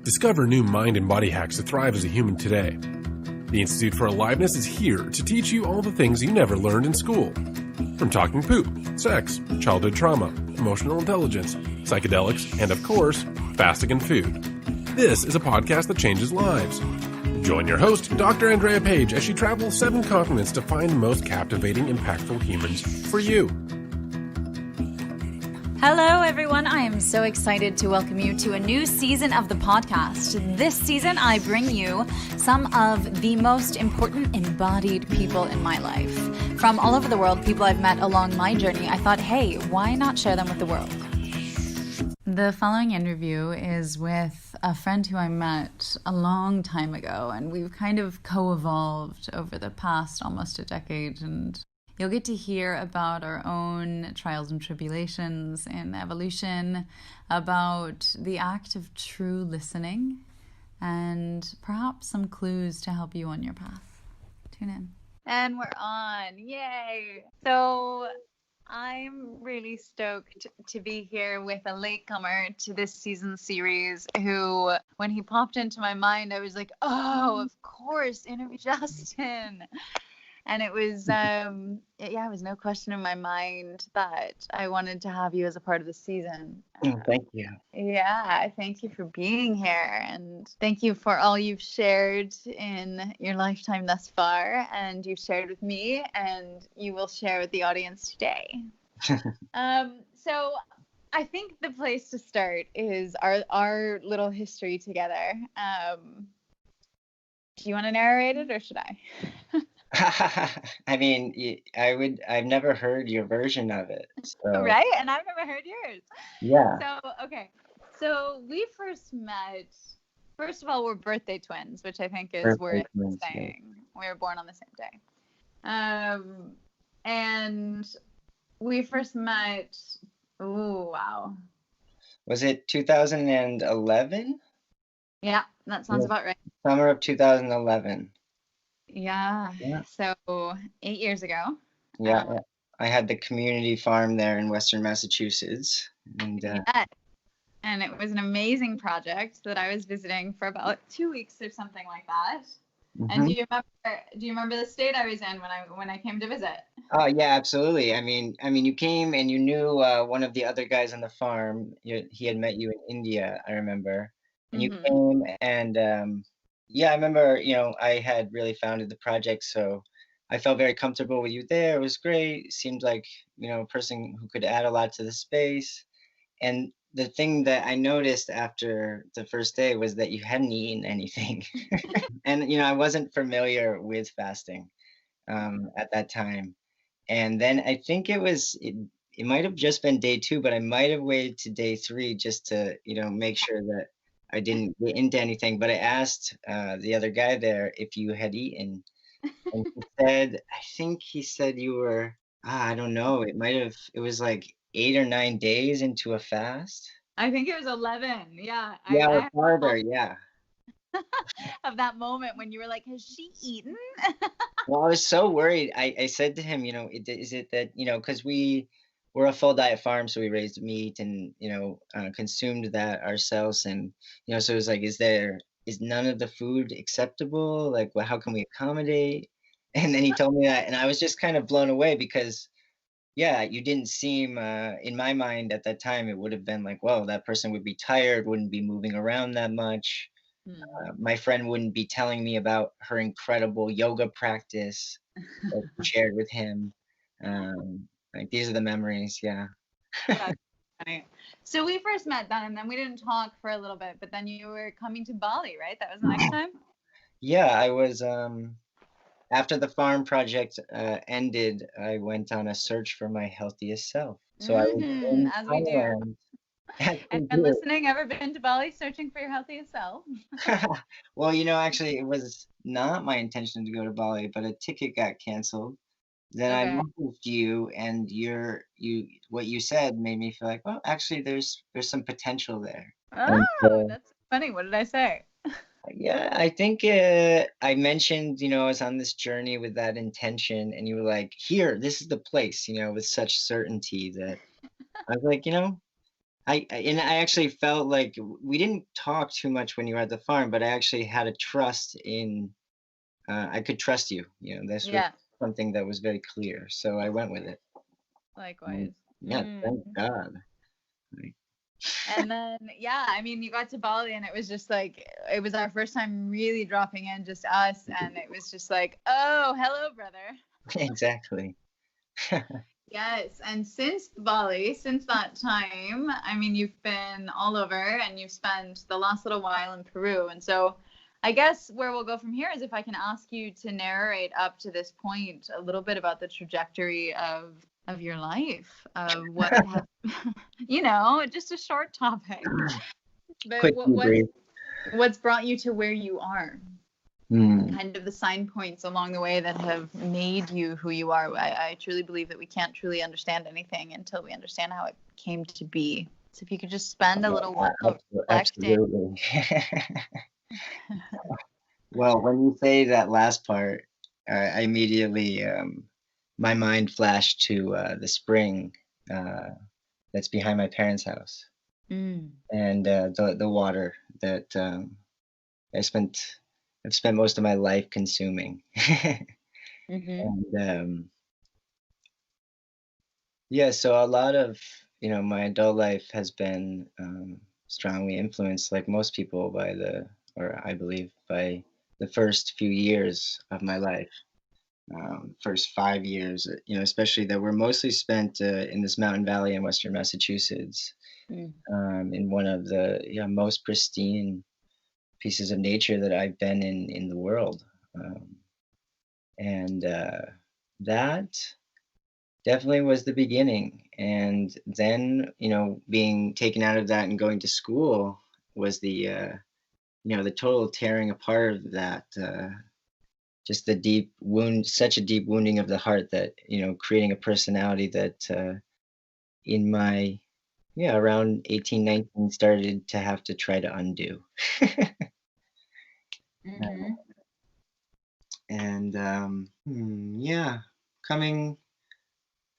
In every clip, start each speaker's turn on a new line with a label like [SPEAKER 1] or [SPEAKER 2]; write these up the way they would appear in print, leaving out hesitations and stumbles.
[SPEAKER 1] Discover new mind and body hacks to thrive as a human today. The Institute for Aliveness is here to teach you all the things you never learned in school. From talking poop, sex, childhood trauma, emotional intelligence, psychedelics, and of course, fasting and food. This is a podcast that changes lives. Join your host, Dr. Andrea Page, as she travels 7 continents to find the most captivating, impactful humans for you.
[SPEAKER 2] Hello, everyone. I am so excited to welcome you to a new season of the podcast. This season, I bring you some of the most important embodied people in my life. From all over the world, people I've met along my journey, I thought, hey, why not share them with the world? The following interview is with a friend who I met a long time ago, and we've kind of co-evolved over the past almost a decade, and you'll get to hear about our own trials and tribulations in evolution, about the act of true listening, and perhaps some clues to help you on your path. Tune in. And we're on. Yay! So I'm really stoked to be here with a latecomer to this season series who, when he popped into my mind, I was like, oh, of course, interview Justine. And it was, it was no question in my mind that I wanted to have you as a part of the season.
[SPEAKER 3] Thank you.
[SPEAKER 2] Yeah, thank you for being here. And thank you for all you've shared in your lifetime thus far. And you've shared with me, and you will share with the audience today. So I think the place to start is our little history together. Do you want to narrate it, or should I?
[SPEAKER 3] I mean, I've never heard your version of it. So.
[SPEAKER 2] Right? And I've never heard yours.
[SPEAKER 3] Yeah.
[SPEAKER 2] So, okay. So we first met, first of all, we're birthday twins, which I think is worth saying. Yeah. We were born on the same day. And we first met,
[SPEAKER 3] Was it 2011?
[SPEAKER 2] Yeah, that sounds about right.
[SPEAKER 3] Summer of 2011.
[SPEAKER 2] Yeah. So 8 years ago.
[SPEAKER 3] Yeah. I had the community farm there in Western Massachusetts. And
[SPEAKER 2] it was an amazing project that I was visiting for about 2 weeks or something like that. Mm-hmm. And do you remember the state I was in when I came to visit?
[SPEAKER 3] Oh yeah, absolutely. I mean you came and you knew one of the other guys on the farm. He had met you in India, I remember. And you came and yeah, I remember, I had really founded the project, so I felt very comfortable with you there. It was great. It seemed like, a person who could add a lot to the space. And the thing that I noticed after the first day was that you hadn't eaten anything. And, I wasn't familiar with fasting at that time. And then I think it might have just been day 2, but I might have waited to day 3 just to, make sure that I didn't get into anything. But I asked the other guy there if you had eaten, and he said you were, I don't know, it was like 8 or 9 days into a fast.
[SPEAKER 2] I think it was 11. Yeah.
[SPEAKER 3] Yeah, or farther. Yeah.
[SPEAKER 2] Of that moment when you were like, has she eaten?
[SPEAKER 3] Well, I was so worried. I said to him, is it that, because we're a full diet farm, so we raised meat and, consumed that ourselves. And, so it was like, is none of the food acceptable? Like, well, how can we accommodate? And then he told me that, and I was just kind of blown away because, yeah, you didn't seem, in my mind at that time, it would have been like, whoa, that person would be tired, wouldn't be moving around that much. My friend wouldn't be telling me about her incredible yoga practice that she shared with him. Like, these are the memories. Yeah.
[SPEAKER 2] That's funny. So we first met then, and then we didn't talk for a little bit, but then you were coming to Bali, right? That was the next time?
[SPEAKER 3] Yeah, I was, after the farm project ended, I went on a search for my healthiest self. So I was in
[SPEAKER 2] as we do. And listening, ever been to Bali searching for your healthiest self?
[SPEAKER 3] Well, actually, it was not my intention to go to Bali, but a ticket got canceled. Then I messaged you, and what you said made me feel like, well, actually, there's some potential there.
[SPEAKER 2] Oh, that's funny. What did I say?
[SPEAKER 3] Yeah, I think I mentioned, I was on this journey with that intention, and you were like, here, this is the place, with such certainty that I was like, and I actually felt like we didn't talk too much when you were at the farm, but I actually had a trust in, I could trust you. You know, this was
[SPEAKER 2] Yeah,
[SPEAKER 3] something that was very clear, so I went with it. And
[SPEAKER 2] likewise.
[SPEAKER 3] yeah,
[SPEAKER 2] Mm.
[SPEAKER 3] thank God. Like,
[SPEAKER 2] And then, yeah, I mean, you got to Bali and it was just like, it was our first time really dropping in, just us. And it was just like, oh, hello, brother.
[SPEAKER 3] exactly.
[SPEAKER 2] Yes. And since Bali, since that time, I mean, you've been all over and you've spent the last little while in Peru. And so I guess where we'll go from here is if I can ask you to narrate up to this point a little bit about the trajectory of your life, of what have, just a short topic. But
[SPEAKER 3] Quick debrief.
[SPEAKER 2] what's brought you to where you are?
[SPEAKER 3] Hmm.
[SPEAKER 2] Kind of the sign points along the way that have made you who you are. I truly believe that we can't truly understand anything until we understand how it came to be. So if you could just spend a little while reflecting.
[SPEAKER 3] Absolutely. Well, when you say that last part, I immediately, my mind flashed to the spring uh, that's behind my parents' house,
[SPEAKER 2] Mm.
[SPEAKER 3] and the water that I spent I've spent most of my life consuming.
[SPEAKER 2] Mm-hmm.
[SPEAKER 3] And yeah, so a lot of, my adult life has been strongly influenced, like most people, or I believe, by the first few years of my life. First 5 years, especially that were mostly spent in this mountain valley in Western Massachusetts,
[SPEAKER 2] Mm.
[SPEAKER 3] in one of the, most pristine pieces of nature that I've been in the world. Um, and that definitely was the beginning. And then, being taken out of that and going to school was the total tearing apart of that. Just the deep wound, such a deep wounding of the heart that, creating a personality that in my, yeah, around 18, 19 started to have to try to undo.
[SPEAKER 2] Mm-hmm.
[SPEAKER 3] And yeah, coming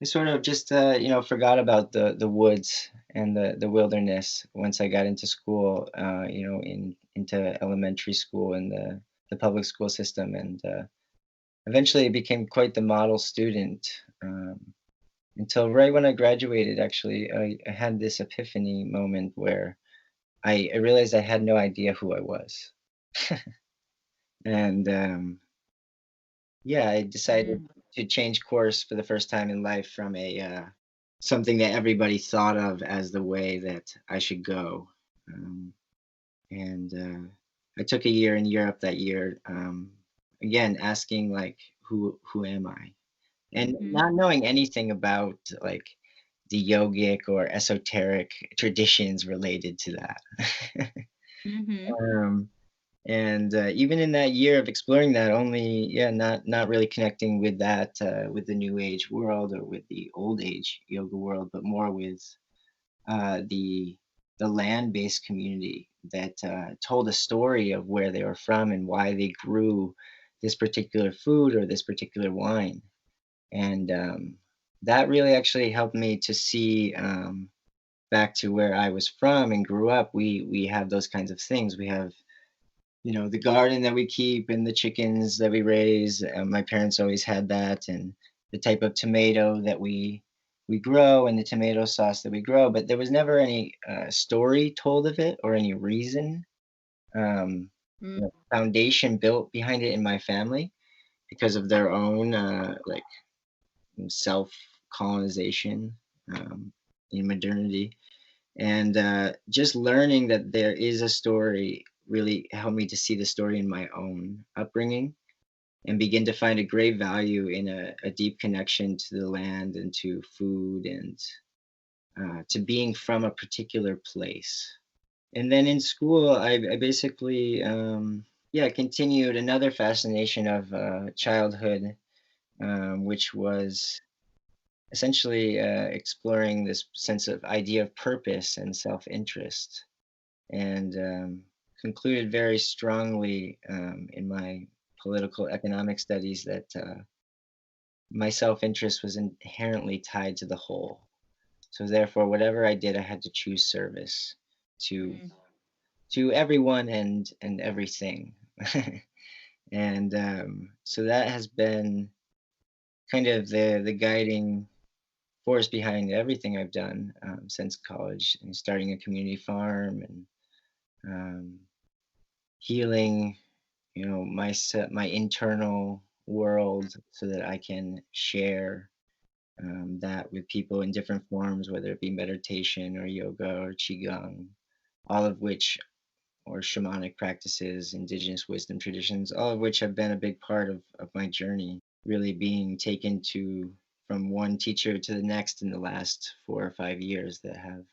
[SPEAKER 3] I sort of just, forgot about the woods and the wilderness once I got into school, into elementary school and the public school system, and eventually became quite the model student, until right when I graduated. Actually, I had this epiphany moment where I realized I had no idea who I was, and yeah, I decided
[SPEAKER 2] Mm.
[SPEAKER 3] to change course for the first time in life from a something that everybody thought of as the way that I should go. Um, and I took a year in Europe that year, again asking like, who am I? And
[SPEAKER 2] Mm-hmm.
[SPEAKER 3] not knowing anything about like the yogic or esoteric traditions related to that.
[SPEAKER 2] Mm-hmm.
[SPEAKER 3] um, and even in that year of exploring that, only, yeah, not really connecting with that, with the new age world or with the old age yoga world, but more with the land-based community that told a story of where they were from and why they grew this particular food or this particular wine. And that really actually helped me to see, back to where I was from and grew up. We have those kinds of things. We have, the garden that we keep and the chickens that we raise. My parents always had that, and the type of tomato that we grow and the tomato sauce that we grow. But there was never any story told of it or any reason, um,
[SPEAKER 2] Mm.
[SPEAKER 3] foundation built behind it in my family because of their own like self colonization, in modernity. And just learning that there is a story really helped me to see the story in my own upbringing and begin to find a great value in a deep connection to the land and to food and to being from a particular place. And then in school, I basically, yeah, continued another fascination of childhood, which was essentially exploring this sense of idea of purpose and self-interest, and concluded very strongly, in my political economic studies that my self-interest was inherently tied to the whole. So therefore, whatever I did, I had to choose service to
[SPEAKER 2] Mm.
[SPEAKER 3] everyone and everything. And so that has been kind of the guiding force behind everything I've done since college, and starting a community farm and um, healing, my internal world so that I can share that with people in different forms, whether it be meditation or yoga or qigong, all of which, or shamanic practices, indigenous wisdom traditions, all of which have been a big part of my journey, really being taken to from one teacher to the next in the last 4 or 5 years that have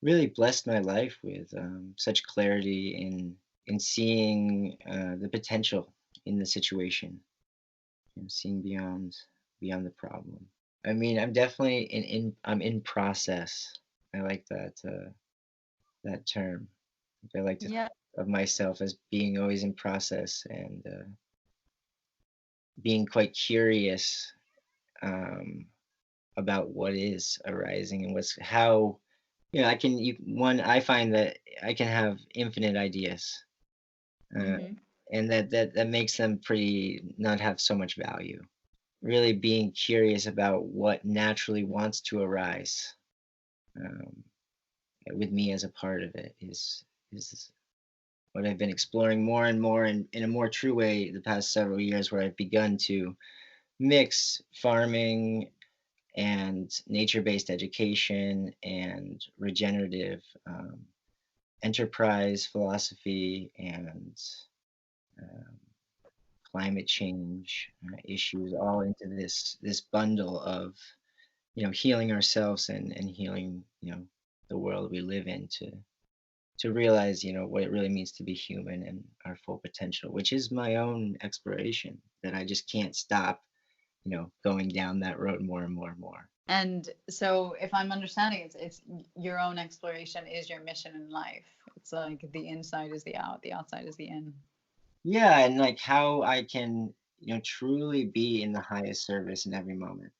[SPEAKER 3] really blessed my life with such clarity in seeing the potential in the situation, seeing beyond the problem. I mean, I'm definitely I'm in process. I like that term. I like to think
[SPEAKER 2] Yeah.
[SPEAKER 3] of myself as being always in process and being quite curious um, about what is arising and what's how I can I find that I can have infinite ideas, uh,
[SPEAKER 2] Mm-hmm.
[SPEAKER 3] and that makes them pretty not have so much value. Really being curious about what naturally wants to arise, um, with me as a part of it is what I've been exploring more and more in a more true way the past several years, where I've begun to mix farming and nature-based education and regenerative enterprise philosophy and um, climate change issues all into this bundle of healing ourselves and healing the world we live in, to realize what it really means to be human and our full potential, which is my own exploration that I just can't stop going down that road more and more and more.
[SPEAKER 2] And so, if I'm understanding, it's your own exploration is your mission in life. It's like the inside is the out, the outside is the in.
[SPEAKER 3] Yeah, and like how I can truly be in the highest service in every moment,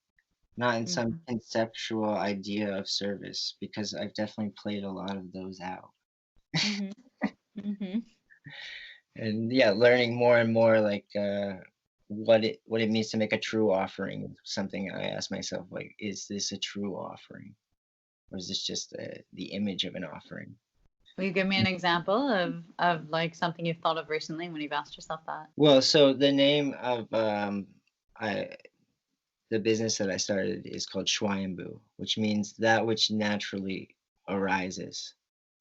[SPEAKER 3] not in some
[SPEAKER 2] Mm-hmm.
[SPEAKER 3] conceptual idea of service, because I've definitely played a lot of those out.
[SPEAKER 2] Mm-hmm. Mm-hmm.
[SPEAKER 3] And yeah, learning more and more, like what it means to make a true offering is something I ask myself, like, is this a true offering, or is this just the image of an offering?
[SPEAKER 2] Will you give me an example of like something you've thought of recently when you've asked yourself that?
[SPEAKER 3] Well, so the name of I the business that I started is called Schweinbu, which means that which naturally arises,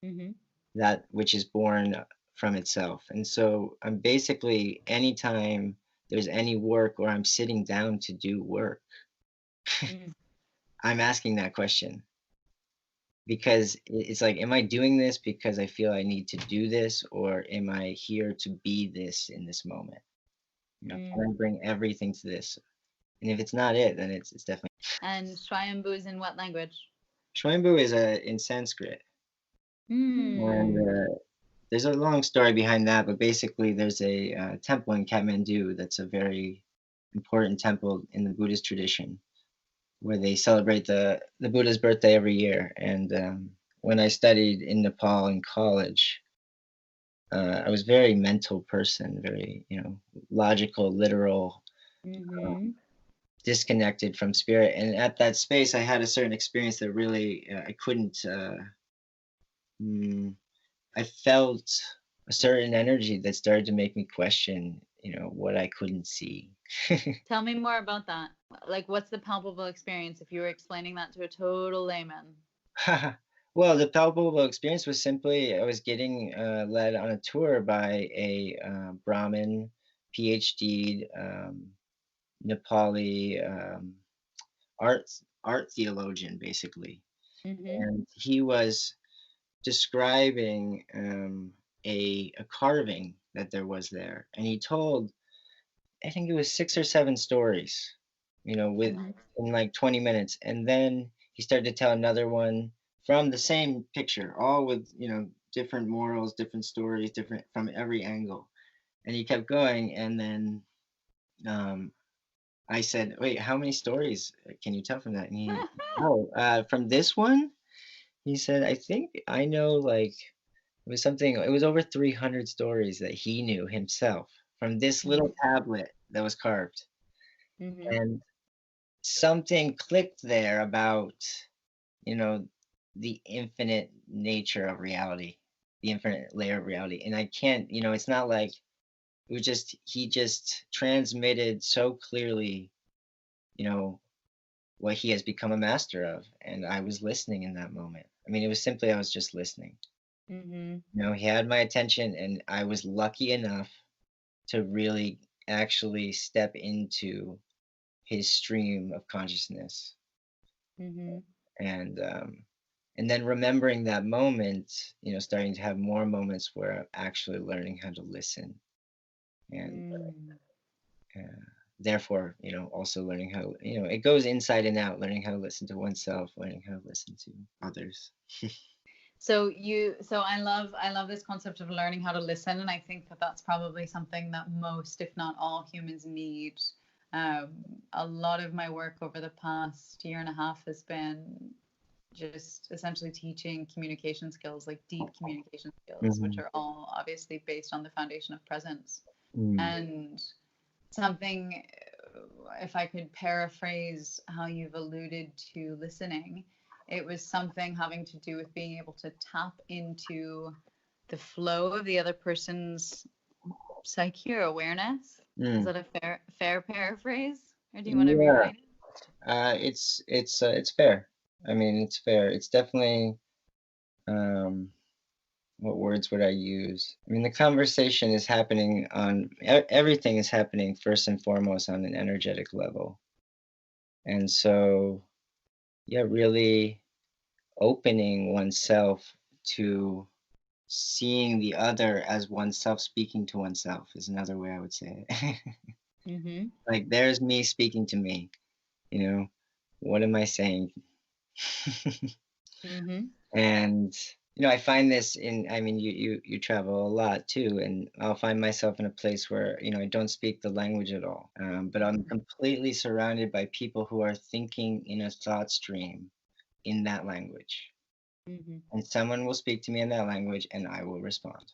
[SPEAKER 2] Mm-hmm.
[SPEAKER 3] that which is born from itself. And so I'm basically, anytime there's any work or I'm sitting down to do work,
[SPEAKER 2] Mm-hmm.
[SPEAKER 3] I'm asking that question, because it's like, am I doing this because I feel I need to do this, or am I here to be this in this moment? Can I bring everything to this? And if it's not it, then it's definitely.
[SPEAKER 2] And Swayambhu is in what language?
[SPEAKER 3] Schweinbu is in Sanskrit, and
[SPEAKER 2] Hmm.
[SPEAKER 3] there's a long story behind that, but basically, there's a temple in Kathmandu that's a very important temple in the Buddhist tradition, where they celebrate the Buddha's birthday every year. And when I studied in Nepal in college, I was a very mental person, very logical, literal, uh,
[SPEAKER 2] Mm-hmm.
[SPEAKER 3] disconnected from spirit. And at that space, I had a certain experience that really I couldn't. Mm, I felt a certain energy that started to make me question, what I couldn't see.
[SPEAKER 2] Tell me more about that. Like, what's the palpable experience if you were explaining that to a total layman?
[SPEAKER 3] Well, the palpable experience was simply I was getting led on a tour by a Brahmin, PhD, Nepali art theologian, basically,
[SPEAKER 2] Mm-hmm.
[SPEAKER 3] and he was describing a carving that there was there, and he told, I think it was 6 or 7 stories, with
[SPEAKER 2] Mm-hmm.
[SPEAKER 3] in like 20 minutes. And then he started to tell another one from the same picture, all with, different morals, different stories, different from every angle. And he kept going. And then um, I said, wait, how many stories can you tell from that? And he, oh, from this one? He said, I think I know like it was over 300 stories that he knew himself from this little tablet that was carved.
[SPEAKER 2] Mm-hmm.
[SPEAKER 3] And something clicked there about, you know, the infinite nature of reality, the infinite layer of reality. And I can't, it's not like it was just, he just transmitted so clearly, you know, what he has become a master of. And I was listening in that moment. I mean, it was simply, I was just listening.
[SPEAKER 2] Mm-hmm.
[SPEAKER 3] He had my attention, and I was lucky enough to really actually step into his stream of consciousness.
[SPEAKER 2] Mm-hmm.
[SPEAKER 3] And then remembering that moment, starting to have more moments where I'm actually learning how to listen, and
[SPEAKER 2] Mm.
[SPEAKER 3] therefore, also learning how, it goes inside and out, learning how to listen to oneself, learning how to listen to others.
[SPEAKER 2] So I love this concept of learning how to listen, and I think that that's probably something that most, if not all, humans need. Um, a lot of my work over the past year and a half has been just essentially teaching communication skills, like deep communication skills, which
[SPEAKER 3] Mm-hmm.
[SPEAKER 2] are all obviously based on the foundation of presence.
[SPEAKER 3] Mm.
[SPEAKER 2] And something, if I could paraphrase how you've alluded to listening, it was something having to do with being able to tap into the flow of the other person's psyche or awareness. Is
[SPEAKER 3] Mm.
[SPEAKER 2] that a fair paraphrase, or do you want to
[SPEAKER 3] Yeah,
[SPEAKER 2] rewrite it?
[SPEAKER 3] it's fair. I mean, it's fair. It's definitely, um, what words would I use? I mean, the conversation is happening everything is happening first and foremost on an energetic level. And so, yeah, really opening oneself to seeing the other as oneself speaking to oneself is another way I would say it.
[SPEAKER 2] Mm-hmm.
[SPEAKER 3] Like, there's me speaking to me, you know, what am I saying?
[SPEAKER 2] Mm-hmm.
[SPEAKER 3] And I find this I mean, you travel a lot too, and I'll find myself in a place where, I don't speak the language at all. But I'm completely surrounded by people who are thinking in a thought stream in that language.
[SPEAKER 2] Mm-hmm.
[SPEAKER 3] And someone will speak to me in that language and I will respond.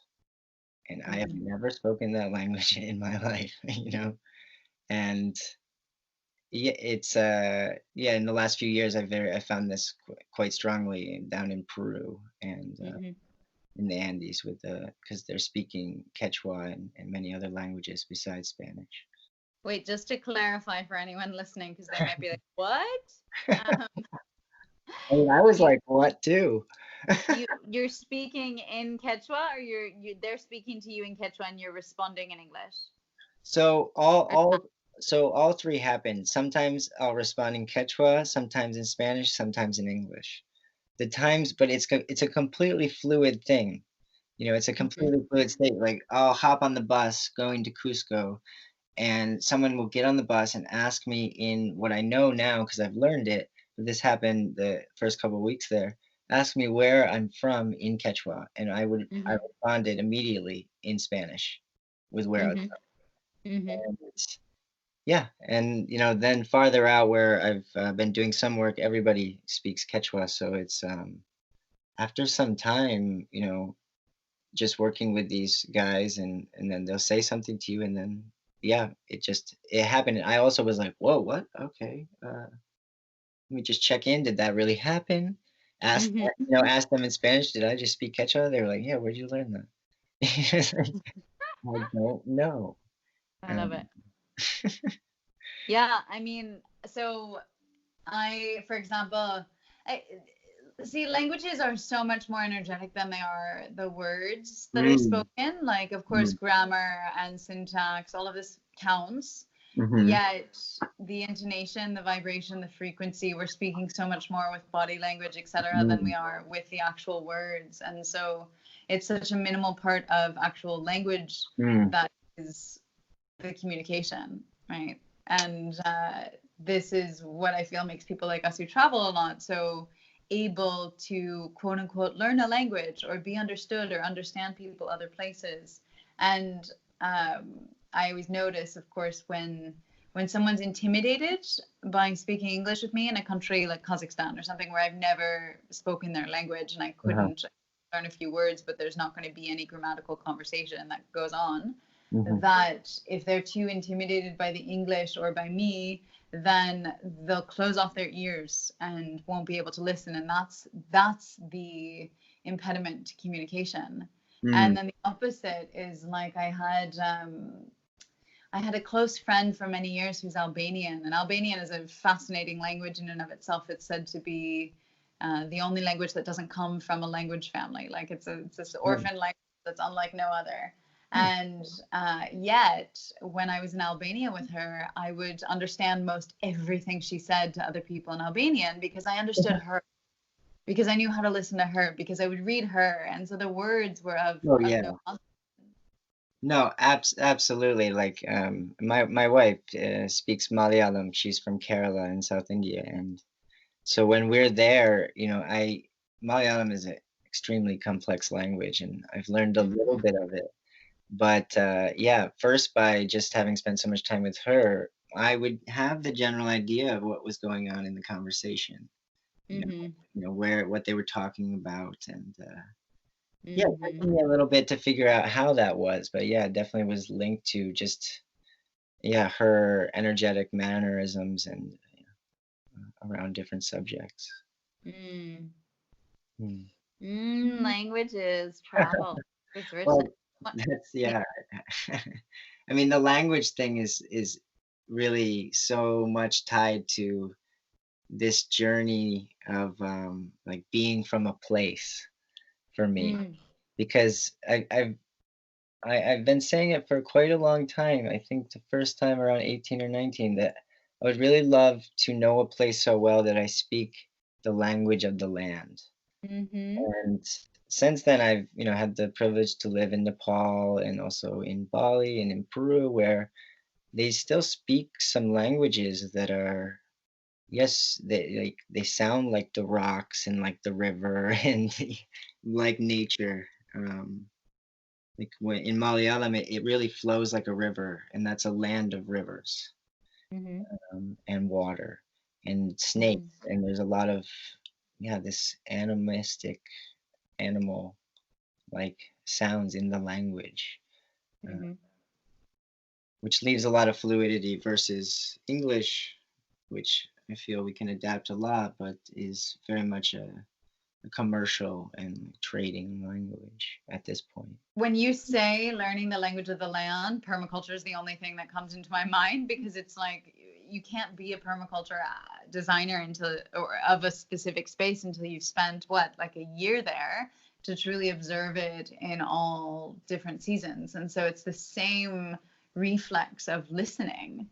[SPEAKER 3] And I have
[SPEAKER 2] Mm-hmm.
[SPEAKER 3] never spoken that language in my life, And yeah, it's yeah, in the last few years I found this quite strongly down in Peru, and
[SPEAKER 2] Mm-hmm.
[SPEAKER 3] in the Andes with because they're speaking Quechua and many other languages besides Spanish.
[SPEAKER 2] Wait, just to clarify for anyone listening, because they might be like, "What?" Um,
[SPEAKER 3] I mean, I was
[SPEAKER 2] you
[SPEAKER 3] like, what too?
[SPEAKER 2] you're speaking in Quechua, or they're speaking to you in Quechua and you're responding in English?
[SPEAKER 3] So
[SPEAKER 2] Or,
[SPEAKER 3] all three happen. Sometimes I'll respond in Quechua, sometimes in Spanish, sometimes in English. The times, but it's a completely fluid thing. It's a
[SPEAKER 2] Mhm.
[SPEAKER 3] completely fluid state. Like, I'll hop on the bus going to Cusco, and someone will get on the bus and ask me in what I know now because I've learned it, but this happened the first couple of weeks there, ask me where I'm from in Quechua, and I
[SPEAKER 2] Mhm.
[SPEAKER 3] responded immediately in Spanish with where I was
[SPEAKER 2] Mhm. Mhm.
[SPEAKER 3] from. And yeah, and then farther out where I've been doing some work, everybody speaks Quechua, so it's after some time, just working with these guys, and then they'll say something to you, and then yeah, it happened. And I also was like, whoa, what? Okay, let me just check in. Did that really happen? Ask
[SPEAKER 2] Mhm.
[SPEAKER 3] ask them in Spanish. Did I just speak Quechua? They were like, yeah. Where'd you learn that? It's like, I don't know.
[SPEAKER 2] I love
[SPEAKER 3] Um,
[SPEAKER 2] it. Yeah, I mean, so for example, I see languages are so much more energetic than they are the words that are
[SPEAKER 3] mm,
[SPEAKER 2] spoken. Like, of course,
[SPEAKER 3] mm,
[SPEAKER 2] grammar and syntax, all of this counts.
[SPEAKER 3] mm-hmm,
[SPEAKER 2] Yet the intonation, the vibration, the frequency, we're speaking so much more with body language, etc., than
[SPEAKER 3] mm,
[SPEAKER 2] we are with the actual words. And so it's such a minimal part of actual language
[SPEAKER 3] mm,
[SPEAKER 2] that is the communication, right? And this is what I feel makes people like us who travel a lot so able to quote unquote learn a language or be understood or understand people other places. And I always notice, of course, when someone's intimidated by speaking English with me in a country like Kazakhstan or something where I've never spoken their language and I couldn't learn a few words, but there's not going to be any grammatical conversation that goes on, that if they're too intimidated by the English or by me, then they'll close off their ears and won't be able to listen. And that's the impediment to communication. And then the opposite is like I had a close friend for many years who's Albanian, and Albanian is a fascinating language in and of itself. It's said to be the only language that doesn't come from a language family. Like it's this orphan language that's unlike no other. And yet, when I was in Albania with her, I would understand most everything she said to other people in Albanian because I understood her, because I knew how to listen to her, because I would read her. And so the words were of no consequence.
[SPEAKER 3] No, absolutely. Like my wife speaks Malayalam. She's from Kerala in South India, and so when we're there, you know, Malayalam is an extremely complex language, and I've learned a little bit of it. But yeah, first by just having spent so much time with her, I would have the general idea of what was going on in the conversation. You know what they were talking about, and yeah, it took me a little bit to figure out how that was, but yeah, it definitely was linked to just her energetic mannerisms and around different subjects.
[SPEAKER 2] Languages, travel.
[SPEAKER 3] Well, that's I mean, the language thing is really so much tied to this journey of like being from a place for me, because I've been saying it for quite a long time. I think the first time around 18 or 19 that I would really love to know a place so well that I speak the language of the land. And since then, I've, you know, had the privilege to live in Nepal and also in Bali and in Peru, where they still speak some languages that are, yes, they sound like the rocks and like the river and like nature. Like in Malayalam, it really flows like a river, and that's a land of rivers and water and snakes, and there's a lot of this animistic animal like sounds in the language, which leaves a lot of fluidity versus English, which I feel we can adapt a lot, but is very much a commercial and trading language at this point.
[SPEAKER 2] When you say learning the language of the land, permaculture is the only thing that comes into my mind, because it's like you can't be a permaculture designer of a specific space until you've spent like a year there to truly observe it in all different seasons. And so it's the same reflex of listening,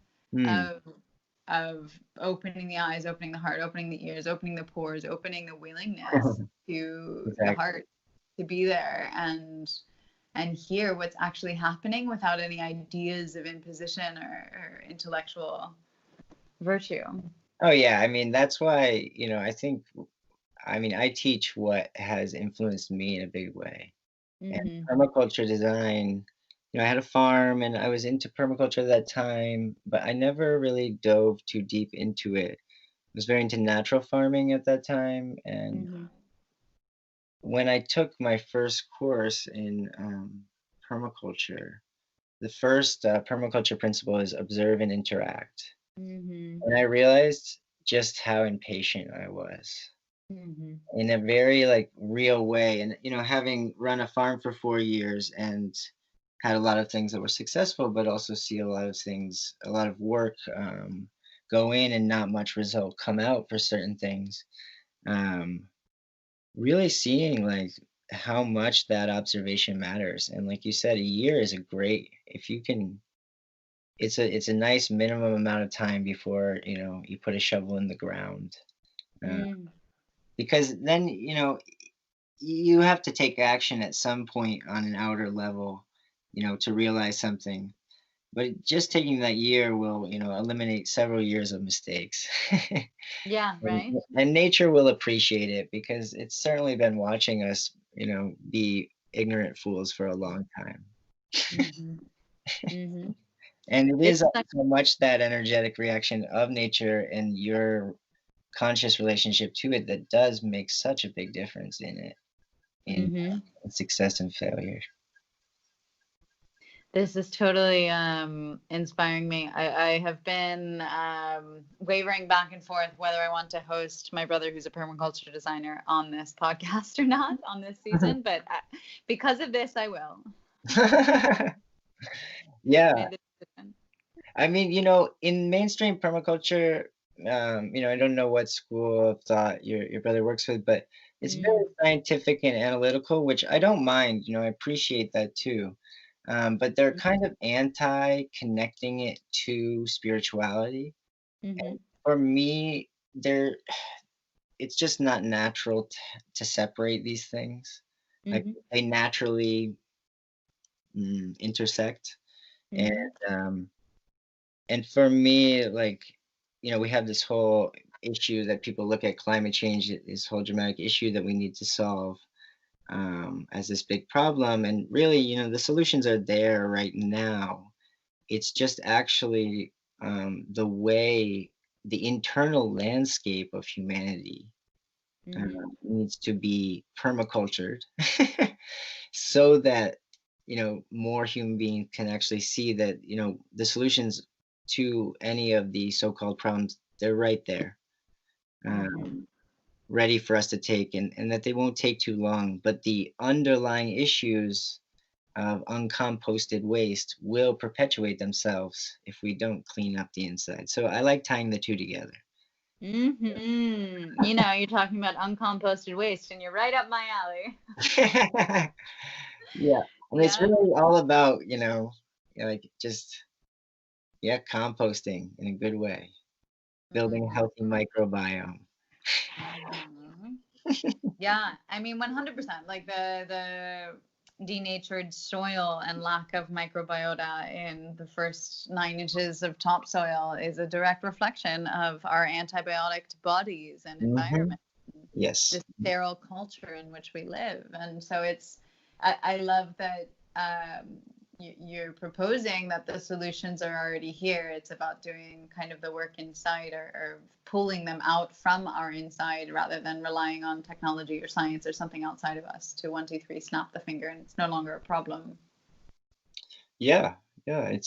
[SPEAKER 2] of opening the eyes, opening the heart, opening the ears, opening the pores, opening the willingness to the heart to be there and hear what's actually happening without any ideas of imposition or intellectual virtue.
[SPEAKER 3] Oh yeah, I mean that's why, you know, I teach what has influenced me in a big way. And permaculture design, you know, I had a farm and I was into permaculture at that time, but I never really dove too deep into it. I was very into natural farming at that time. And when I took my first course in permaculture, the first permaculture principle is observe and interact. And I realized just how impatient I was in a very like real way. And, you know, having run a farm for 4 years and had a lot of things that were successful, but also see a lot of things, a lot of work go in and not much result come out for certain things. Really seeing like how much that observation matters. And like you said, a year is a great, if you can, it's a nice minimum amount of time before, you know, you put a shovel in the ground. Because then, you know, you have to take action at some point on an outer level, you know, to realize something. But just taking that year will, you know, eliminate several years of mistakes.
[SPEAKER 2] Yeah, right.
[SPEAKER 3] And nature will appreciate it because it's certainly been watching us, you know, be ignorant fools for a long time. And it
[SPEAKER 2] It's
[SPEAKER 3] is
[SPEAKER 2] such.
[SPEAKER 3] so much that energetic reaction of nature and your conscious relationship to it that does make such a big difference in it, in
[SPEAKER 2] Mhm.
[SPEAKER 3] success and failure.
[SPEAKER 2] This is totally inspiring me. I have been wavering back and forth whether I want to host my brother, who's a permaculture designer, on this podcast or not on this season, but because of this, I will. I've
[SPEAKER 3] Yeah.
[SPEAKER 2] made the decision.
[SPEAKER 3] I mean, in mainstream permaculture, I don't know what school of thought your brother works with, but it's very
[SPEAKER 2] Mm,
[SPEAKER 3] scientific and analytical, which I don't mind. I appreciate that too. But they're kind of anti-connecting it to spirituality.
[SPEAKER 2] mhm,
[SPEAKER 3] For me, it's just not natural to separate these things. Like
[SPEAKER 2] mhm,
[SPEAKER 3] they naturally intersect, and
[SPEAKER 2] mhm,
[SPEAKER 3] um, And for me, like, we have this whole issue that people look at climate change, this whole dramatic issue that we need to solve as this big problem. And really, the solutions are there right now. It's just actually the way the internal landscape of humanity
[SPEAKER 2] mhm,
[SPEAKER 3] needs to be permacultured so that more human beings can actually see that the solutions to any of the so-called problems, they're right there,
[SPEAKER 2] mhm,
[SPEAKER 3] ready for us to take, and that they won't take too long, but the underlying issues of uncomposted waste will perpetuate themselves if we don't clean up the inside. So I like tying the two together.
[SPEAKER 2] mhm. You're talking about uncomposted waste, and you're right up my alley.
[SPEAKER 3] Yeah, and it's
[SPEAKER 2] Yeah.
[SPEAKER 3] really all about like just composting in a good way, building a healthy
[SPEAKER 2] Mhm,
[SPEAKER 3] microbiome.
[SPEAKER 2] mhm. Yeah, I mean 100%. Like the denatured soil and lack of microbiota in the first 9 inches of topsoil is a direct reflection of our antibiotic bodies and
[SPEAKER 3] Mhm.
[SPEAKER 2] environment,
[SPEAKER 3] Yes.
[SPEAKER 2] the sterile culture in which we live. And so I love that you're proposing that the solutions are already here. It's about doing kind of the work inside, or pulling them out from our inside rather than relying on technology or science or something outside of us to 1, 2, 3, snap the finger and it's no longer a problem.
[SPEAKER 3] Yeah. Yeah. I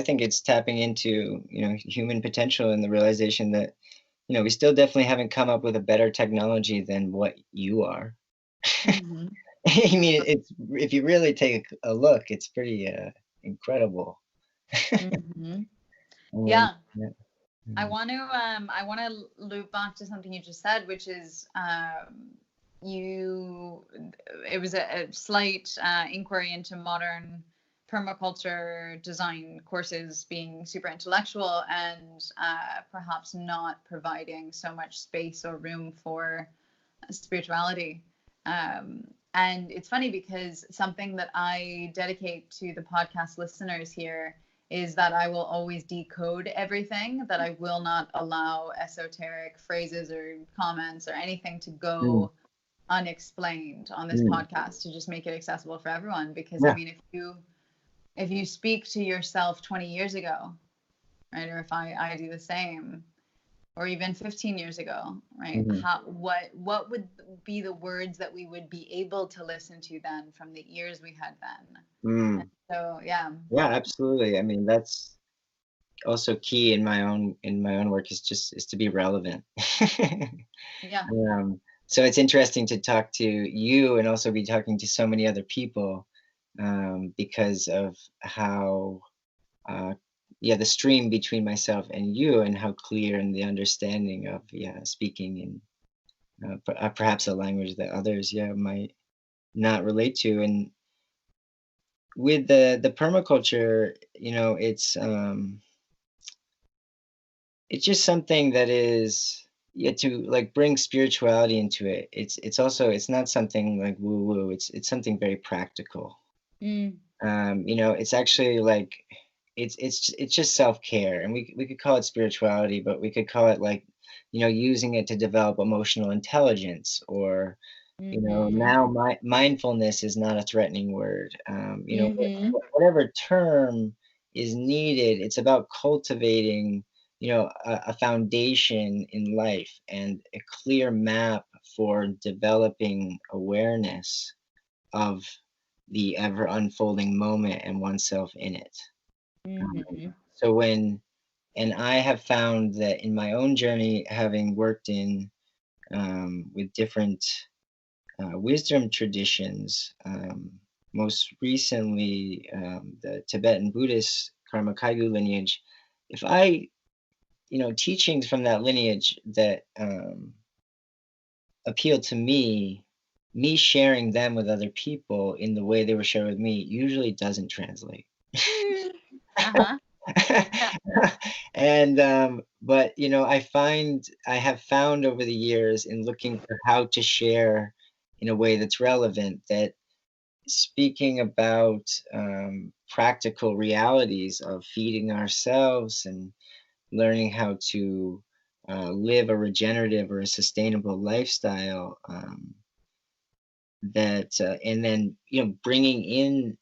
[SPEAKER 3] think it's tapping into, human potential and the realization that, we still definitely haven't come up with a better technology than what you are.
[SPEAKER 2] Mm-hmm.
[SPEAKER 3] I mean, it's if you really take a look, it's pretty incredible.
[SPEAKER 2] Mm-hmm.
[SPEAKER 3] And
[SPEAKER 2] Yeah.
[SPEAKER 3] yeah.
[SPEAKER 2] I want to loop back to something you just said, which is you. It was a slight inquiry into modern permaculture design courses being super intellectual and perhaps not providing so much space or room for spirituality. And it's funny because something that I dedicate to the podcast listeners here is that I will always decode everything, that I will not allow esoteric phrases or comments or anything to
[SPEAKER 3] Mm,
[SPEAKER 2] go unexplained on this
[SPEAKER 3] mm.
[SPEAKER 2] podcast, to just make it accessible for everyone. Because I
[SPEAKER 3] Yeah.
[SPEAKER 2] mean, if you speak to yourself 20 years ago, right, or if I do the same, or even 15 years ago, right?
[SPEAKER 3] Mhm.
[SPEAKER 2] What would be the words that we would be able to listen to then from the ears we had then? And
[SPEAKER 3] Mm.
[SPEAKER 2] so yeah.
[SPEAKER 3] Yeah, absolutely. I mean, that's also key in my own work is to be relevant.
[SPEAKER 2] Yeah.
[SPEAKER 3] So it's interesting to talk to you and also be talking to so many other people because of how uh, the stream between myself and you and how clear and the understanding of speaking in perhaps a language that others might not relate to. And with the permaculture, it's just something that is to like bring spirituality into it. It's not something like woo woo. It's something very practical.
[SPEAKER 2] Mm,
[SPEAKER 3] It's actually like it's just self-care, and we could call it spirituality, but we could call it like using it to develop emotional intelligence, or
[SPEAKER 2] mm-hmm.
[SPEAKER 3] now mindfulness is not a threatening word.
[SPEAKER 2] Mm-hmm.
[SPEAKER 3] Whatever term is needed. It's about cultivating, a foundation in life and a clear map for developing awareness of the ever unfolding moment and oneself in it. So and I have found that in my own journey, having worked with different wisdom traditions, most recently the Tibetan Buddhist Karma Kagyu lineage, if I, teachings from that lineage that appeal to me sharing them with other people in the way they were shared with me usually doesn't translate.
[SPEAKER 2] Uh-huh. Yeah.
[SPEAKER 3] And but I have found over the years in looking for how to share in a way that's relevant, that speaking about practical realities of feeding ourselves and learning how to live a regenerative or a sustainable lifestyle, and then bringing in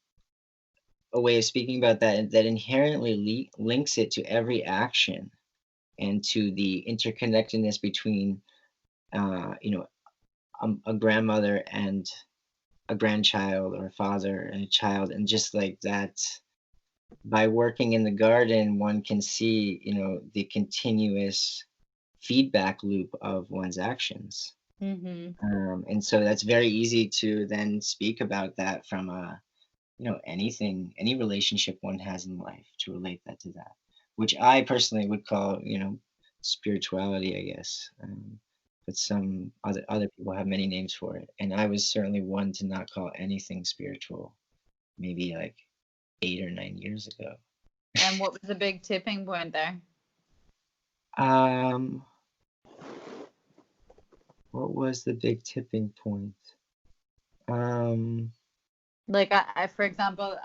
[SPEAKER 3] a way of speaking about that that inherently links it to every action and to the interconnectedness between a grandmother and a grandchild, or a father and a child, and just like that, by working in the garden one can see the continuous feedback loop of one's actions. And so that's very easy to then speak about that from any relationship one has in life, to relate that to that, which I personally would call, spirituality, I guess. But some other people have many names for it, and I was certainly one to not call anything spiritual, maybe like 8 or 9 years ago.
[SPEAKER 2] And what was the big tipping point there?
[SPEAKER 3] Um, what was the big tipping point? Um,
[SPEAKER 2] Like for example,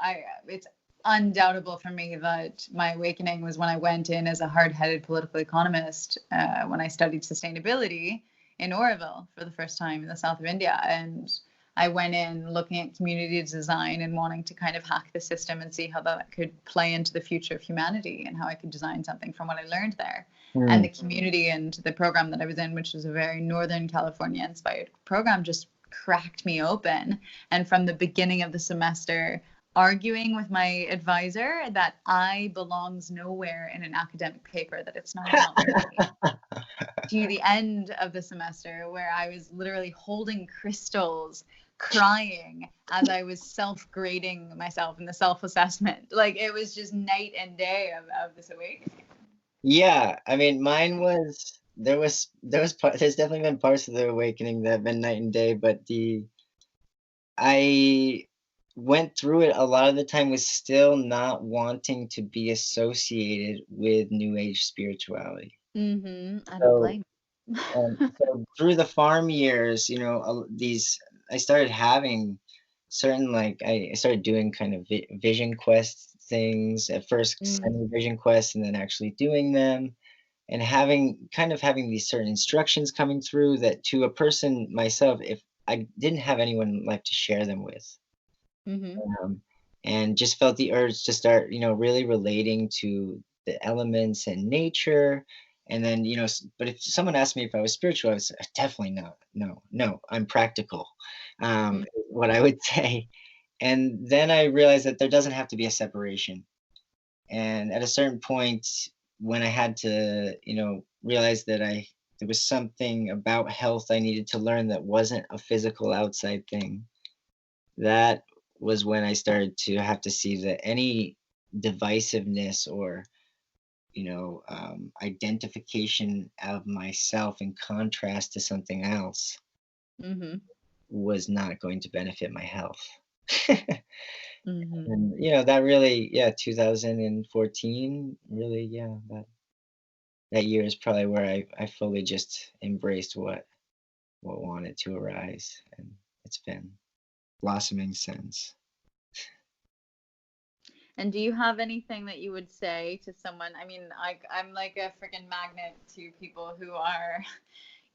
[SPEAKER 2] it's undoubtable for me that my awakening was when I went in as a hard-headed political economist when I studied sustainability in Oroville for the first time in the south of India. And I went in looking at community design and wanting to kind of hack the system and see how that could play into the future of humanity and how I could design something from what I learned there. And the community and the program that I was in, which was a very Northern California inspired program, just cracked me open. And from the beginning of the semester, arguing with my advisor that I belongs nowhere in an academic paper, that it's not about me, to the end of the semester, where I was literally holding crystals, crying as I was self-grading myself in the self-assessment. Like, it was just night and day of this awakening.
[SPEAKER 3] Yeah, I mean, mine was there's definitely been parts of the awakening that have been night and day, but I went through it a lot of the time with still not wanting to be associated with New Age spirituality.
[SPEAKER 2] I don't
[SPEAKER 3] So,
[SPEAKER 2] blame
[SPEAKER 3] so through the farm years, I started having certain, like, I started doing kind of vision quest things at first, sending vision quests and then actually doing them, and having these certain instructions coming through that, to a person myself, if I didn't have anyone left to share them with, um, and just felt the urge to start, really relating to the elements and nature. And then, but if someone asked me if I was spiritual, I would say, definitely not. No, no, I'm practical, is what I would say. And then I realized that there doesn't have to be a separation. And at a certain point, when I had to, realize that there was something about health I needed to learn that wasn't a physical outside thing, that was when I started to have to see that any divisiveness or, identification of myself in contrast to something else was not going to benefit my health. And that really, yeah, 2014, really, yeah, that year is probably where I fully just embraced what wanted to arise, and it's been blossoming since.
[SPEAKER 2] And do you have anything that you would say to someone? I mean, I'm like a freaking magnet to people who are,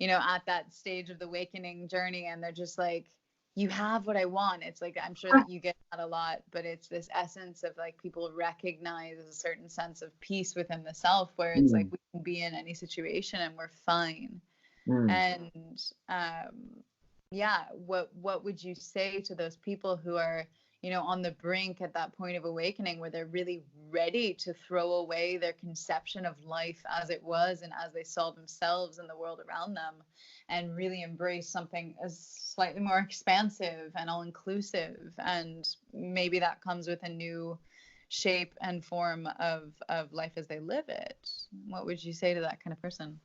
[SPEAKER 2] at that stage of the awakening journey, and they're just like, you have what I want. It's like, I'm sure that you get that a lot, but it's this essence of like people recognize a certain sense of peace within the self where it's like
[SPEAKER 3] Mm,
[SPEAKER 2] we can be in any situation and we're fine.
[SPEAKER 3] mm.
[SPEAKER 2] And yeah, what would you say to those people who are, on the brink at that point of awakening where they're really ready to throw away their conception of life as it was and as they saw themselves and the world around them and really embrace something as slightly more expansive and all inclusive, and maybe that comes with a new shape and form of life as they live it? What would you say to that kind of person?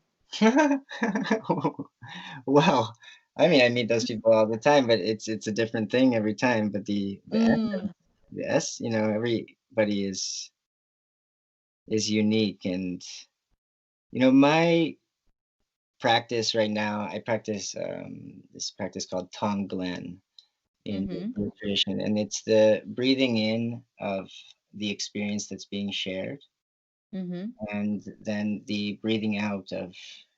[SPEAKER 3] Well, I mean, I meet those people all the time, but it's a different thing every time. But
[SPEAKER 2] Mm,
[SPEAKER 3] the S, everybody is unique, and my practice right now, I practice this practice called Tom Glen in
[SPEAKER 2] mm-hmm.
[SPEAKER 3] meditation, and it's the breathing in of the experience that's being shared,
[SPEAKER 2] Mm-hmm.
[SPEAKER 3] and then the breathing out of,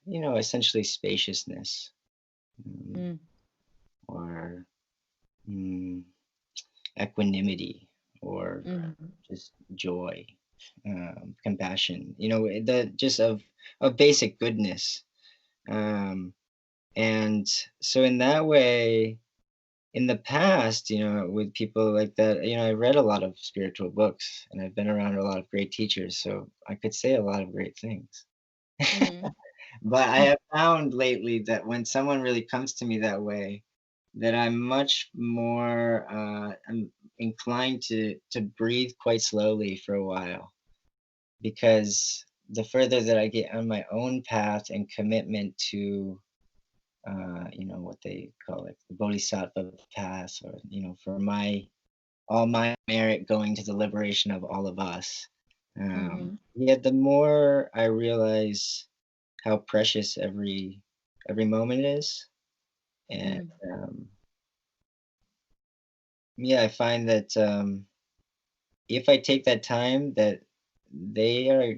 [SPEAKER 3] essentially spaciousness, um,
[SPEAKER 2] Mm,
[SPEAKER 3] or mm, equanimity, or
[SPEAKER 2] mm-hmm.
[SPEAKER 3] just joy, compassion, the just of basic goodness. Um, and so in that way, in the past, with people like that, I read a lot of spiritual books and I've been around a lot of great teachers, so I could say a lot of great things.
[SPEAKER 2] Mm-hmm.
[SPEAKER 3] But I have found lately that when someone really comes to me that way, that I'm much more I'm inclined to breathe quite slowly for a while, because the further that I get on my own path and commitment to what they call it, the bodhisattva path, or for my all my merit going to the liberation of all of us.
[SPEAKER 2] Mm-hmm.
[SPEAKER 3] Yeah, the more I realize how precious every moment is, and
[SPEAKER 2] Mm,
[SPEAKER 3] um, yeah, I find that if I take that time, that they are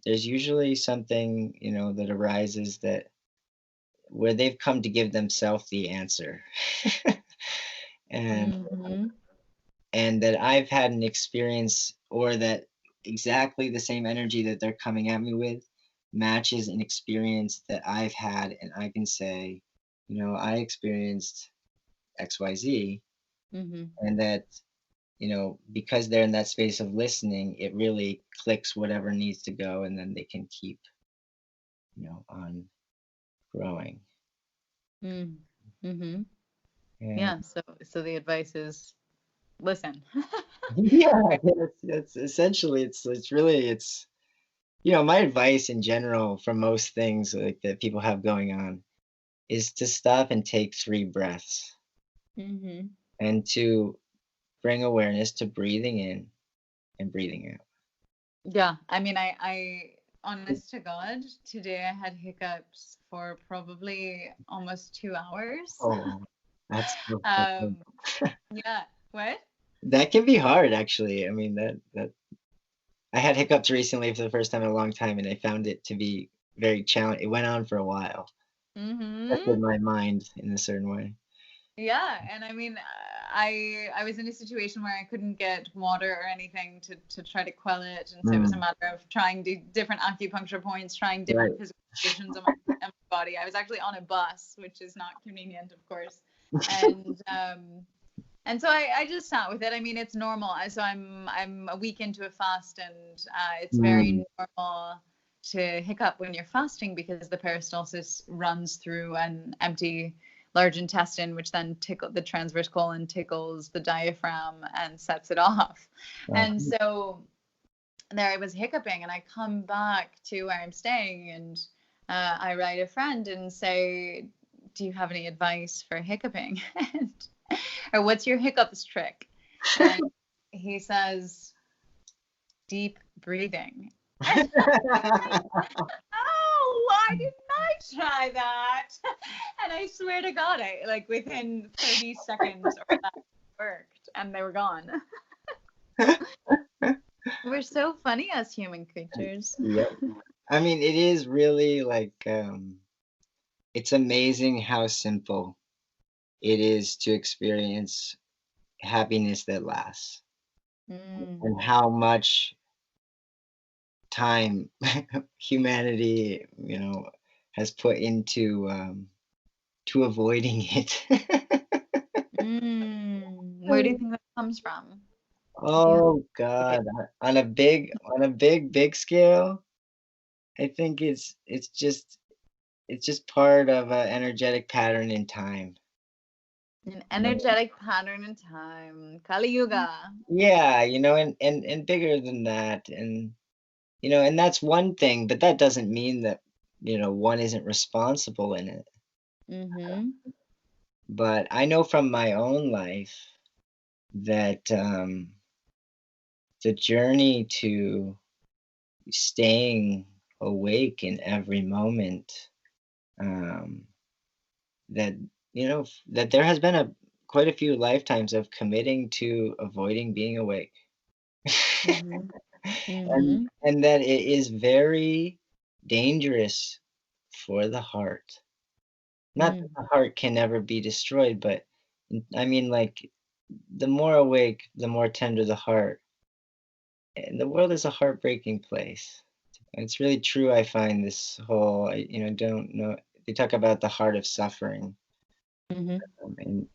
[SPEAKER 3] there's usually something that arises, that where they've come to give themselves the answer. and
[SPEAKER 2] mm-hmm.
[SPEAKER 3] and that I've had an experience, or that exactly the same energy that they're coming at me with matches an experience that I've had, and I can say, I experienced XYZ,
[SPEAKER 2] Mm-hmm.
[SPEAKER 3] and that, because they're in that space of listening, it really clicks whatever needs to go, and then they can keep, on growing.
[SPEAKER 2] Mm, mm-hmm.
[SPEAKER 3] And
[SPEAKER 2] Yeah. So the advice is listen.
[SPEAKER 3] yeah, it's essentially, it's really, my advice in general for most things like that people have going on is to stop and take 3 breaths,
[SPEAKER 2] Mm-hmm.
[SPEAKER 3] and to bring awareness to breathing in and breathing out.
[SPEAKER 2] Yeah. I mean, honest to God, today I had hiccups for probably almost 2 hours.
[SPEAKER 3] Oh, that's so
[SPEAKER 2] um,
[SPEAKER 3] funny.
[SPEAKER 2] yeah. What?
[SPEAKER 3] That can be hard, actually. I mean, that I had hiccups recently for the first time in a long time, and I found it to be very challenging. It went on for a while.
[SPEAKER 2] Mm-hmm.
[SPEAKER 3] Affected my mind in a certain way.
[SPEAKER 2] Yeah, and I mean, I was in a situation where I couldn't get water or anything to try to quell it, and so it was a
[SPEAKER 3] Mm,
[SPEAKER 2] matter of trying different acupuncture points, trying
[SPEAKER 3] right.
[SPEAKER 2] different physical positions on my body. I was actually on a bus, which is not convenient, of course, and and so I just sat with it. I mean, it's normal. So I'm a week into a fast, and it's
[SPEAKER 3] Mm,
[SPEAKER 2] very normal to hiccup when you're fasting because the peristalsis runs through an empty large intestine, which then the transverse colon tickles the diaphragm and sets it off. And
[SPEAKER 3] uh,
[SPEAKER 2] so there I was hiccuping, and I come back to where I'm staying, and I write a friend and say, "Do you have any advice for hiccuping?" Or what's your hiccups trick? And he says, deep breathing. Oh, why didn't I try that? And I swear to God, I like within 30 seconds or that worked and they were gone. We're so funny as human creatures.
[SPEAKER 3] Yep. I mean, it is really like, it's amazing how simple it is to experience happiness that lasts, and
[SPEAKER 2] Mm.
[SPEAKER 3] how much time humanity, has put into to avoiding it.
[SPEAKER 2] Mm. Where do you think that comes from? If you had
[SPEAKER 3] Oh
[SPEAKER 2] to
[SPEAKER 3] God, on a big scale, I think it's just part of an energetic pattern in time.
[SPEAKER 2] an energetic pattern in time. Kali Yuga.
[SPEAKER 3] Yeah, and bigger than that, and that's one thing, but that doesn't mean that, one isn't responsible in it.
[SPEAKER 2] Mm-hmm.
[SPEAKER 3] But I know from my own life that the journey to staying awake in every moment, um, that that there has been a quite a few lifetimes of committing to avoiding being awake.
[SPEAKER 2] Mm-hmm.
[SPEAKER 3] and
[SPEAKER 2] Mm-hmm.
[SPEAKER 3] and that it is very dangerous for the heart. Not that
[SPEAKER 2] Mm.
[SPEAKER 3] the heart can never be destroyed, but I mean, like, the more awake, the more tender the heart. And the world is a heartbreaking place. And it's really true. I find this whole, don't know. They talk about the heart of suffering,
[SPEAKER 2] Mm-hmm.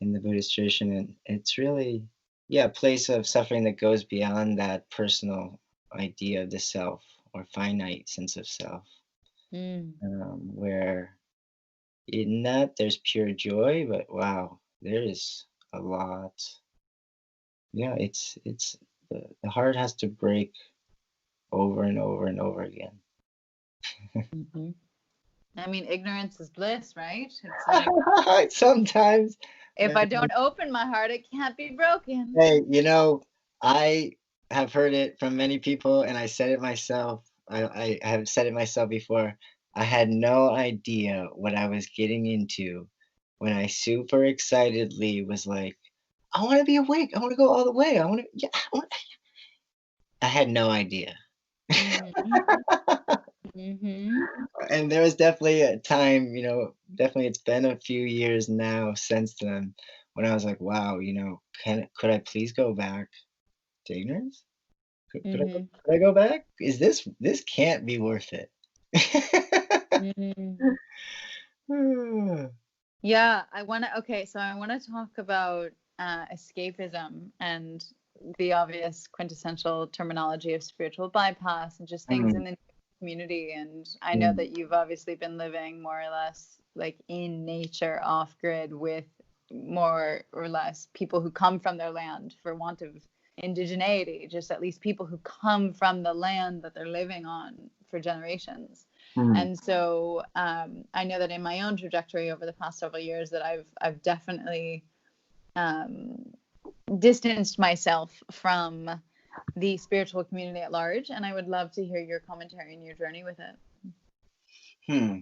[SPEAKER 3] in the Buddhist tradition, and it's really, yeah, a place of suffering that goes beyond that personal idea of the self or finite sense of self,
[SPEAKER 2] Mm.
[SPEAKER 3] where in that there's pure joy, but wow, there is a lot. Yeah, it's the heart has to break over and over and over again.
[SPEAKER 2] Mm-hmm. I mean, ignorance is bliss, right? It's like
[SPEAKER 3] Sometimes,
[SPEAKER 2] if I don't open my heart, it can't be broken.
[SPEAKER 3] hey, I have heard it from many people, and I said it myself. I have said it myself before. I had no idea what I was getting into when I super excitedly was like, I want to be awake. I want to go all the way. Yeah, I had no idea.
[SPEAKER 2] Mm-hmm. Mm-hmm.
[SPEAKER 3] And there was definitely a time, definitely it's been a few years now since then when I was like, wow, could I please go back to ignorance?
[SPEAKER 2] Mm-hmm.
[SPEAKER 3] Could I go back? Is this can't be worth it.
[SPEAKER 2] Mm-hmm. Yeah, okay, so I want to talk about escapism and the obvious quintessential terminology of spiritual bypass and just things
[SPEAKER 3] Mm,
[SPEAKER 2] in the community. And I know
[SPEAKER 3] mm,
[SPEAKER 2] that you've obviously been living more or less like in nature, off grid, with more or less people who come from their land, for want of indigeneity, just at least people who come from the land that they're living on for generations.
[SPEAKER 3] mm,
[SPEAKER 2] And so I know that in my own trajectory over the past several years that I've definitely um, distanced myself from the spiritual community at large, and I would love to hear your commentary and your journey with it.
[SPEAKER 3] hmm.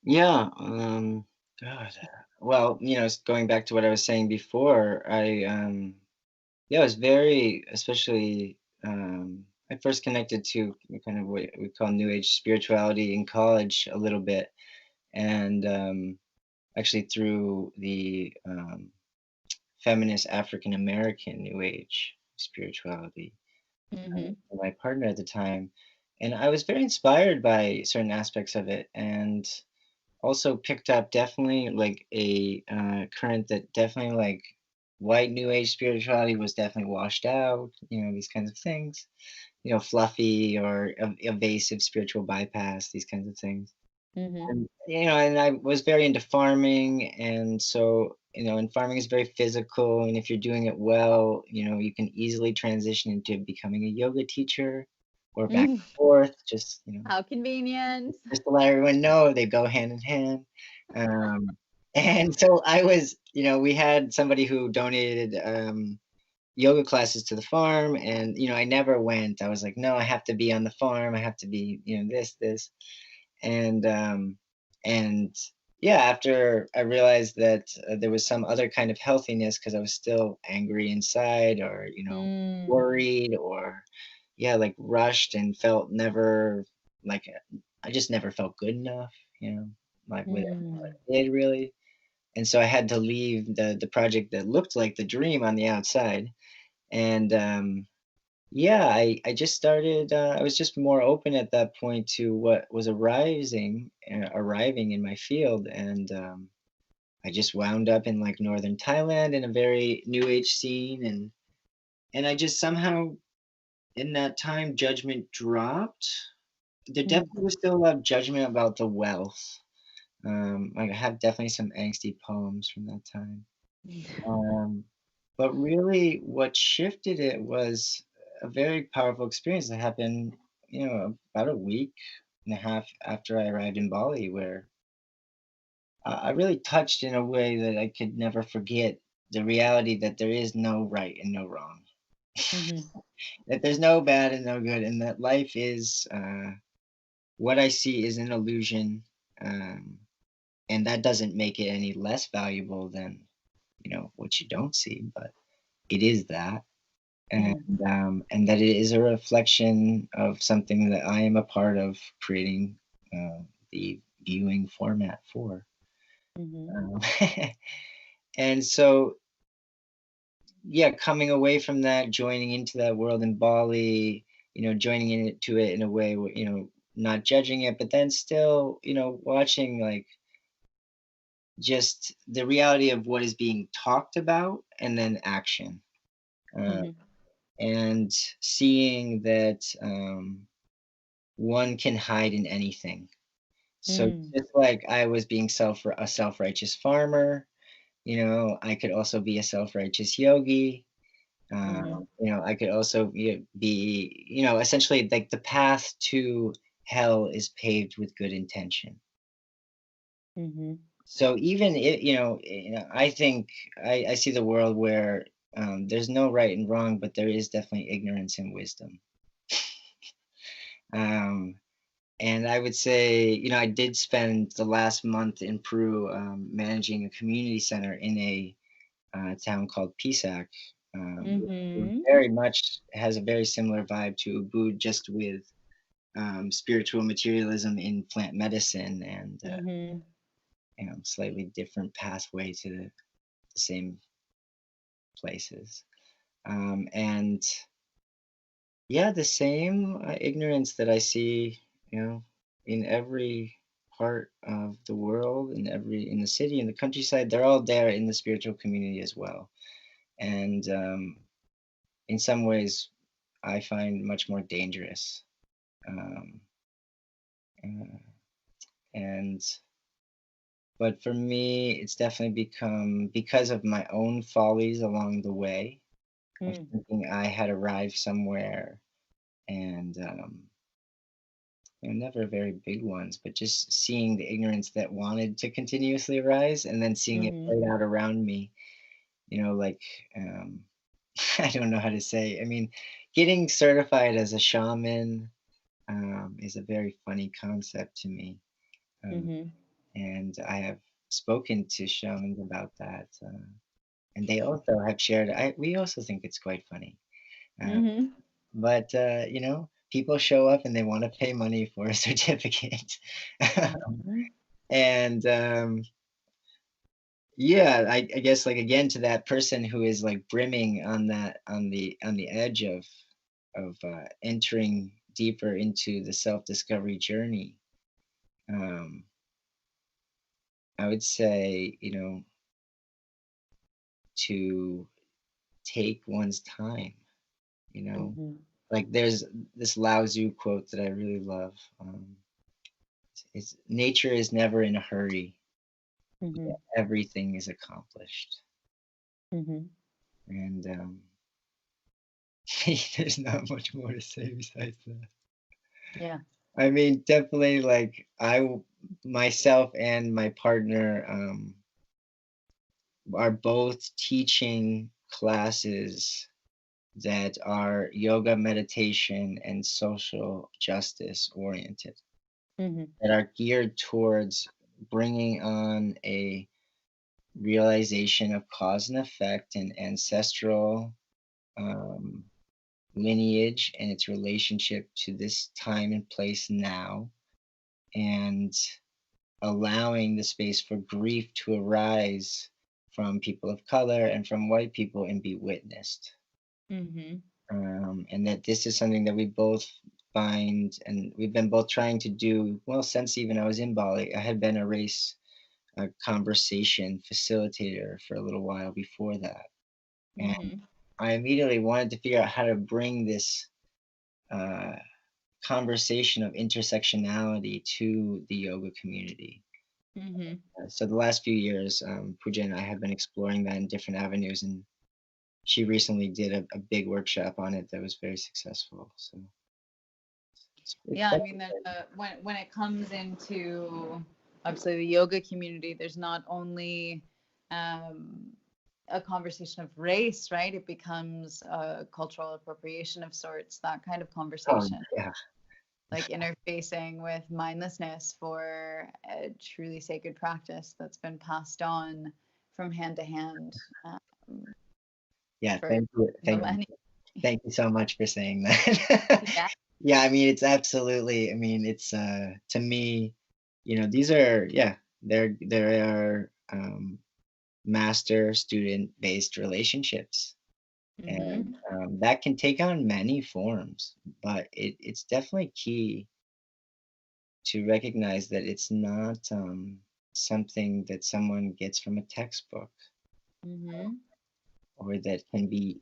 [SPEAKER 3] Yeah, God. Well, going back to what I was saying before, yeah, I was very, especially, I first connected to kind of what we call New Age spirituality in college a little bit, and actually through the feminist African American New Age spirituality,
[SPEAKER 2] Mm-hmm.
[SPEAKER 3] my partner at the time, and I was very inspired by certain aspects of it, and also picked up definitely like a current that definitely like white New Age spirituality was definitely washed out, these kinds of things, fluffy or evasive spiritual bypass, these kinds of things.
[SPEAKER 2] Mm-hmm.
[SPEAKER 3] And I was very into farming, and so, and farming is very physical, and if you're doing it well, you can easily transition into becoming a yoga teacher or back
[SPEAKER 2] Mm-hmm.
[SPEAKER 3] and forth, just,
[SPEAKER 2] How convenient.
[SPEAKER 3] just to let everyone know they go hand in hand. Um, and so we had somebody who donated yoga classes to the farm, and I never went. I was like, no, I have to be on the farm. I have to be, this, and and yeah, after I realized that there was some other kind of healthiness because I was still angry inside, or
[SPEAKER 2] Mm.
[SPEAKER 3] worried, or yeah, like rushed and felt never like I just never felt good enough, like with what
[SPEAKER 2] Mm.
[SPEAKER 3] I did really. and so I had to leave the project that looked like the dream on the outside. And yeah, I just started. I was just more open at that point to what was arriving in my field, and I just wound up in like northern Thailand in a very new age scene, and I just somehow in that time judgment dropped. There definitely was still a lot of judgment about the wealth. I have definitely some angsty poems from that time. Um, but really, what shifted it was a very powerful experience that happened, about a week and a half after I arrived in Bali, where I really touched in a way that I could never forget the reality that there is no right and no wrong,
[SPEAKER 2] Mm-hmm.
[SPEAKER 3] that there's no bad and no good, and that life is what I see is an illusion. Um, and that doesn't make it any less valuable than, what you don't see, but it is that. and
[SPEAKER 2] Mm-hmm.
[SPEAKER 3] and that it is a reflection of something that I am a part of creating the viewing format for.
[SPEAKER 2] Mm-hmm.
[SPEAKER 3] Um, and so, yeah, coming away from that, joining into that world in Bali, joining into it in a way where, not judging it, but then still, watching like just the reality of what is being talked about and then action. Uh,
[SPEAKER 2] Mm-hmm.
[SPEAKER 3] and seeing that one can hide in anything. So
[SPEAKER 2] Mm-hmm.
[SPEAKER 3] just like I was being a self-righteous farmer, I could also be a self-righteous yogi.
[SPEAKER 2] Mm-hmm.
[SPEAKER 3] I could also be, essentially like the path to hell is paved with good intention.
[SPEAKER 2] Mm-hmm.
[SPEAKER 3] So even it, I think I see the world where there's no right and wrong, but there is definitely ignorance and wisdom. Um, And I would say, I did spend the last month in Peru managing a community center in a town called Pisac. It
[SPEAKER 2] Mm-hmm.
[SPEAKER 3] very much has a very similar vibe to Ubud, just with spiritual materialism in plant medicine and
[SPEAKER 2] Mm-hmm.
[SPEAKER 3] slightly different pathway to the same places. And yeah, the same ignorance that I see, in every part of the world, in the city, in the countryside, they're all there in the spiritual community as well. And in some ways, I find much more dangerous. Um, uh, and but for me, it's definitely become because of my own follies along the way of
[SPEAKER 2] Mm-hmm.
[SPEAKER 3] thinking I had arrived somewhere and never very big ones, but just seeing the ignorance that wanted to continuously arise and then seeing it
[SPEAKER 2] Mm-hmm.
[SPEAKER 3] played out around me, like, um, I don't know how to say. I mean, getting certified as a shaman is a very funny concept to me. Um,
[SPEAKER 2] Mm-hmm.
[SPEAKER 3] and I have spoken to shamans about that. And they also have shared, we also think it's quite funny. Uh,
[SPEAKER 2] Mm-hmm.
[SPEAKER 3] but, people show up and they want to pay money for a certificate.
[SPEAKER 2] Mm-hmm.
[SPEAKER 3] And yeah, I guess like again to that person who is like brimming on the edge of entering deeper into the self-discovery journey. um I would say, to take one's time, you know
[SPEAKER 2] Mm-hmm.
[SPEAKER 3] like there's this Lao Tzu quote that I really love. It's nature is never in a hurry,
[SPEAKER 2] Mm-hmm.
[SPEAKER 3] everything is accomplished.
[SPEAKER 2] Mm-hmm.
[SPEAKER 3] And there's not much more to say besides that.
[SPEAKER 2] Yeah.
[SPEAKER 3] I mean, definitely like myself and my partner are both teaching classes that are yoga, meditation, and social justice oriented,
[SPEAKER 2] Mm-hmm.
[SPEAKER 3] that are geared towards bringing on a realization of cause and effect and ancestral um, lineage and its relationship to this time and place now, and allowing the space for grief to arise from people of color and from white people and be witnessed.
[SPEAKER 2] Mm-hmm.
[SPEAKER 3] And that this is something that we both find, and we've been both trying to do, well, since even I was in Bali. I had been a race conversation facilitator for a little while before that. And
[SPEAKER 2] Mm-hmm.
[SPEAKER 3] I immediately wanted to figure out how to bring this uh, conversation of intersectionality to the yoga community.
[SPEAKER 2] Mm-hmm.
[SPEAKER 3] So the last few years, Pooja and I have been exploring that in different avenues, and she recently did a big workshop on it that was very successful. So it's
[SPEAKER 2] Yeah, I
[SPEAKER 3] quite
[SPEAKER 2] mean, when it comes into obviously the yoga community, there's not only um, a conversation of race, right? It becomes a cultural appropriation of sorts, that kind of
[SPEAKER 3] oh
[SPEAKER 2] conversation,
[SPEAKER 3] yeah,
[SPEAKER 2] like interfacing with mindlessness for a truly sacred practice that's been passed on from hand to hand
[SPEAKER 3] yeah.
[SPEAKER 2] for
[SPEAKER 3] Thank you,
[SPEAKER 2] millennia.
[SPEAKER 3] thank you so much for saying that.
[SPEAKER 2] Yeah.
[SPEAKER 3] Yeah, I mean, it's absolutely. I mean, it's to me, these are, yeah, there are master student based relationships, and
[SPEAKER 2] Mm-hmm.
[SPEAKER 3] that can take on many forms, but it's definitely key to recognize that it's not something that someone gets from a textbook,
[SPEAKER 2] Mm-hmm.
[SPEAKER 3] or that can be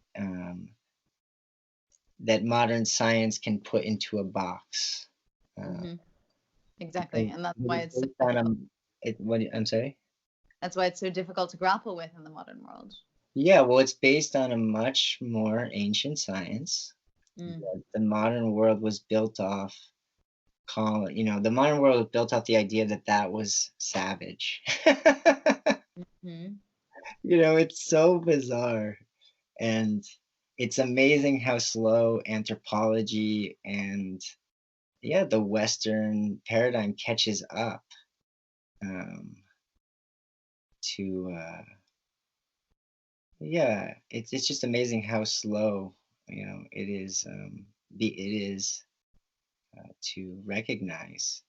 [SPEAKER 3] that modern science can put into a box. Uh,
[SPEAKER 2] Mm-hmm. Exactly.
[SPEAKER 3] because
[SPEAKER 2] And that's
[SPEAKER 3] it
[SPEAKER 2] why
[SPEAKER 3] is
[SPEAKER 2] it's so
[SPEAKER 3] based on
[SPEAKER 2] difficult.
[SPEAKER 3] I'm sorry.
[SPEAKER 2] That's why it's so difficult to grapple with in the modern world.
[SPEAKER 3] Yeah, well, it's based on a much more ancient science.
[SPEAKER 2] Mm.
[SPEAKER 3] The modern world was built off the modern world was built off the idea that that was savage.
[SPEAKER 2] Hmm.
[SPEAKER 3] It's so bizarre. And it's amazing how slow anthropology and, yeah, the Western paradigm catches up um, to, yeah, it's just amazing how slow, it is, it is to recognize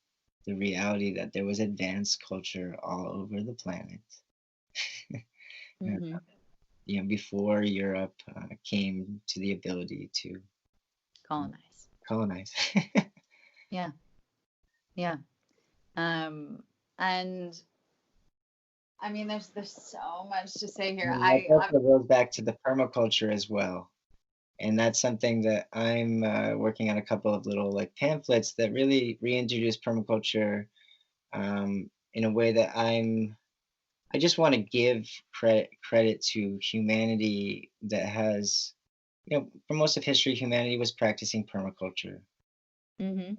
[SPEAKER 3] the reality that there was advanced culture all over the planet.
[SPEAKER 2] Hmm.
[SPEAKER 3] Before Europe came to the ability to
[SPEAKER 2] Colonize.
[SPEAKER 3] colonize.
[SPEAKER 2] Yeah. Yeah. Um, and I mean, there's so much to say here.
[SPEAKER 3] And that
[SPEAKER 2] I've
[SPEAKER 3] also goes back to the permaculture as well. And that's something that I'm working on, a couple of little like pamphlets that really reintroduce permaculture in a way that I just want to give credit to humanity that has, for most of history, humanity was practicing permaculture.
[SPEAKER 2] hmm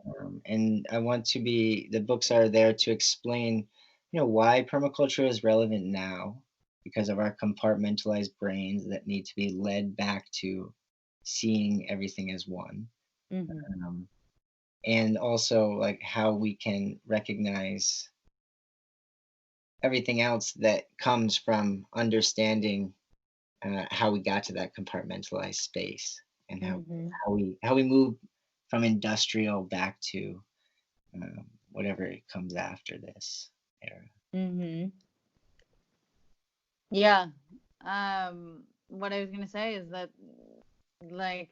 [SPEAKER 3] And I want to be, the books are there to explain, why permaculture is relevant now, because of our compartmentalized brains that need to be led back to seeing everything as one.
[SPEAKER 2] hmm
[SPEAKER 3] Um, and also like how we can recognize everything else that comes from understanding how we got to that compartmentalized space, and
[SPEAKER 2] hmm
[SPEAKER 3] how we move from industrial back to whatever it comes after this era.
[SPEAKER 2] hmm Yeah. What I was gonna say is that, like,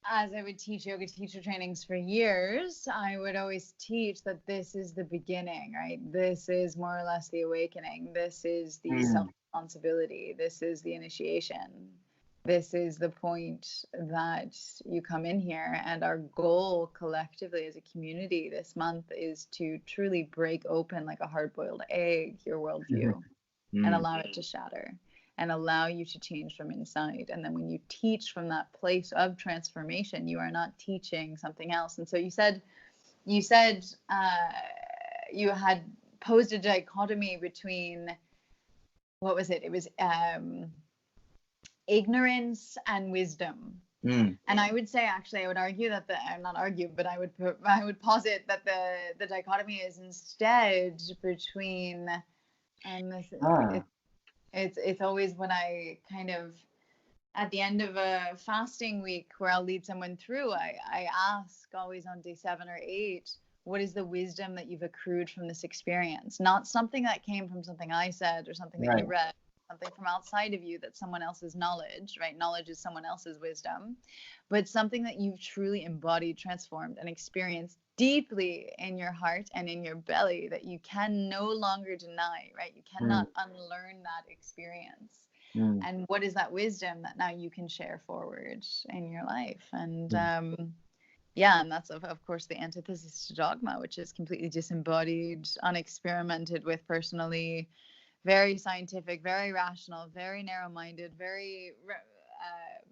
[SPEAKER 2] as I would teach yoga teacher trainings for years, I would always teach that this is the beginning, right? This is more or less the awakening. This is the self
[SPEAKER 3] Mm,
[SPEAKER 2] responsibility. This is the initiation. This is the point that you come in here. And our goal collectively as a community this month is to truly break open, like a hard boiled egg, your
[SPEAKER 3] mhm,
[SPEAKER 2] worldview, and
[SPEAKER 3] mm,
[SPEAKER 2] allow it to shatter and allow you to change from inside. And then when you teach from that place of transformation, you are not teaching something else. And so you said you had posed a dichotomy between, what was it? It was ignorance and wisdom.
[SPEAKER 3] mm,
[SPEAKER 2] And I would say, actually, I would argue that not argue, but I would posit that the dichotomy is instead between, and this
[SPEAKER 3] ah,
[SPEAKER 2] it's always when I kind of, at the end of a fasting week where I'll lead someone through, I ask always on day 7 or 8, what is the wisdom that you've accrued from this experience? Not something that came from something I said or something that
[SPEAKER 3] Right.
[SPEAKER 2] you read, something from outside of you that's someone else's knowledge, right? Knowledge is someone else's wisdom, but something that you've truly embodied, transformed, and experienced deeply in your heart and in your belly that you can no longer deny, right? You cannot unlearn that experience. And what is that wisdom that now you can share forward in your life? And yeah, and that's of course the antithesis to dogma, which is completely disembodied, unexperimented with personally, very scientific, very rational, very narrow-minded, very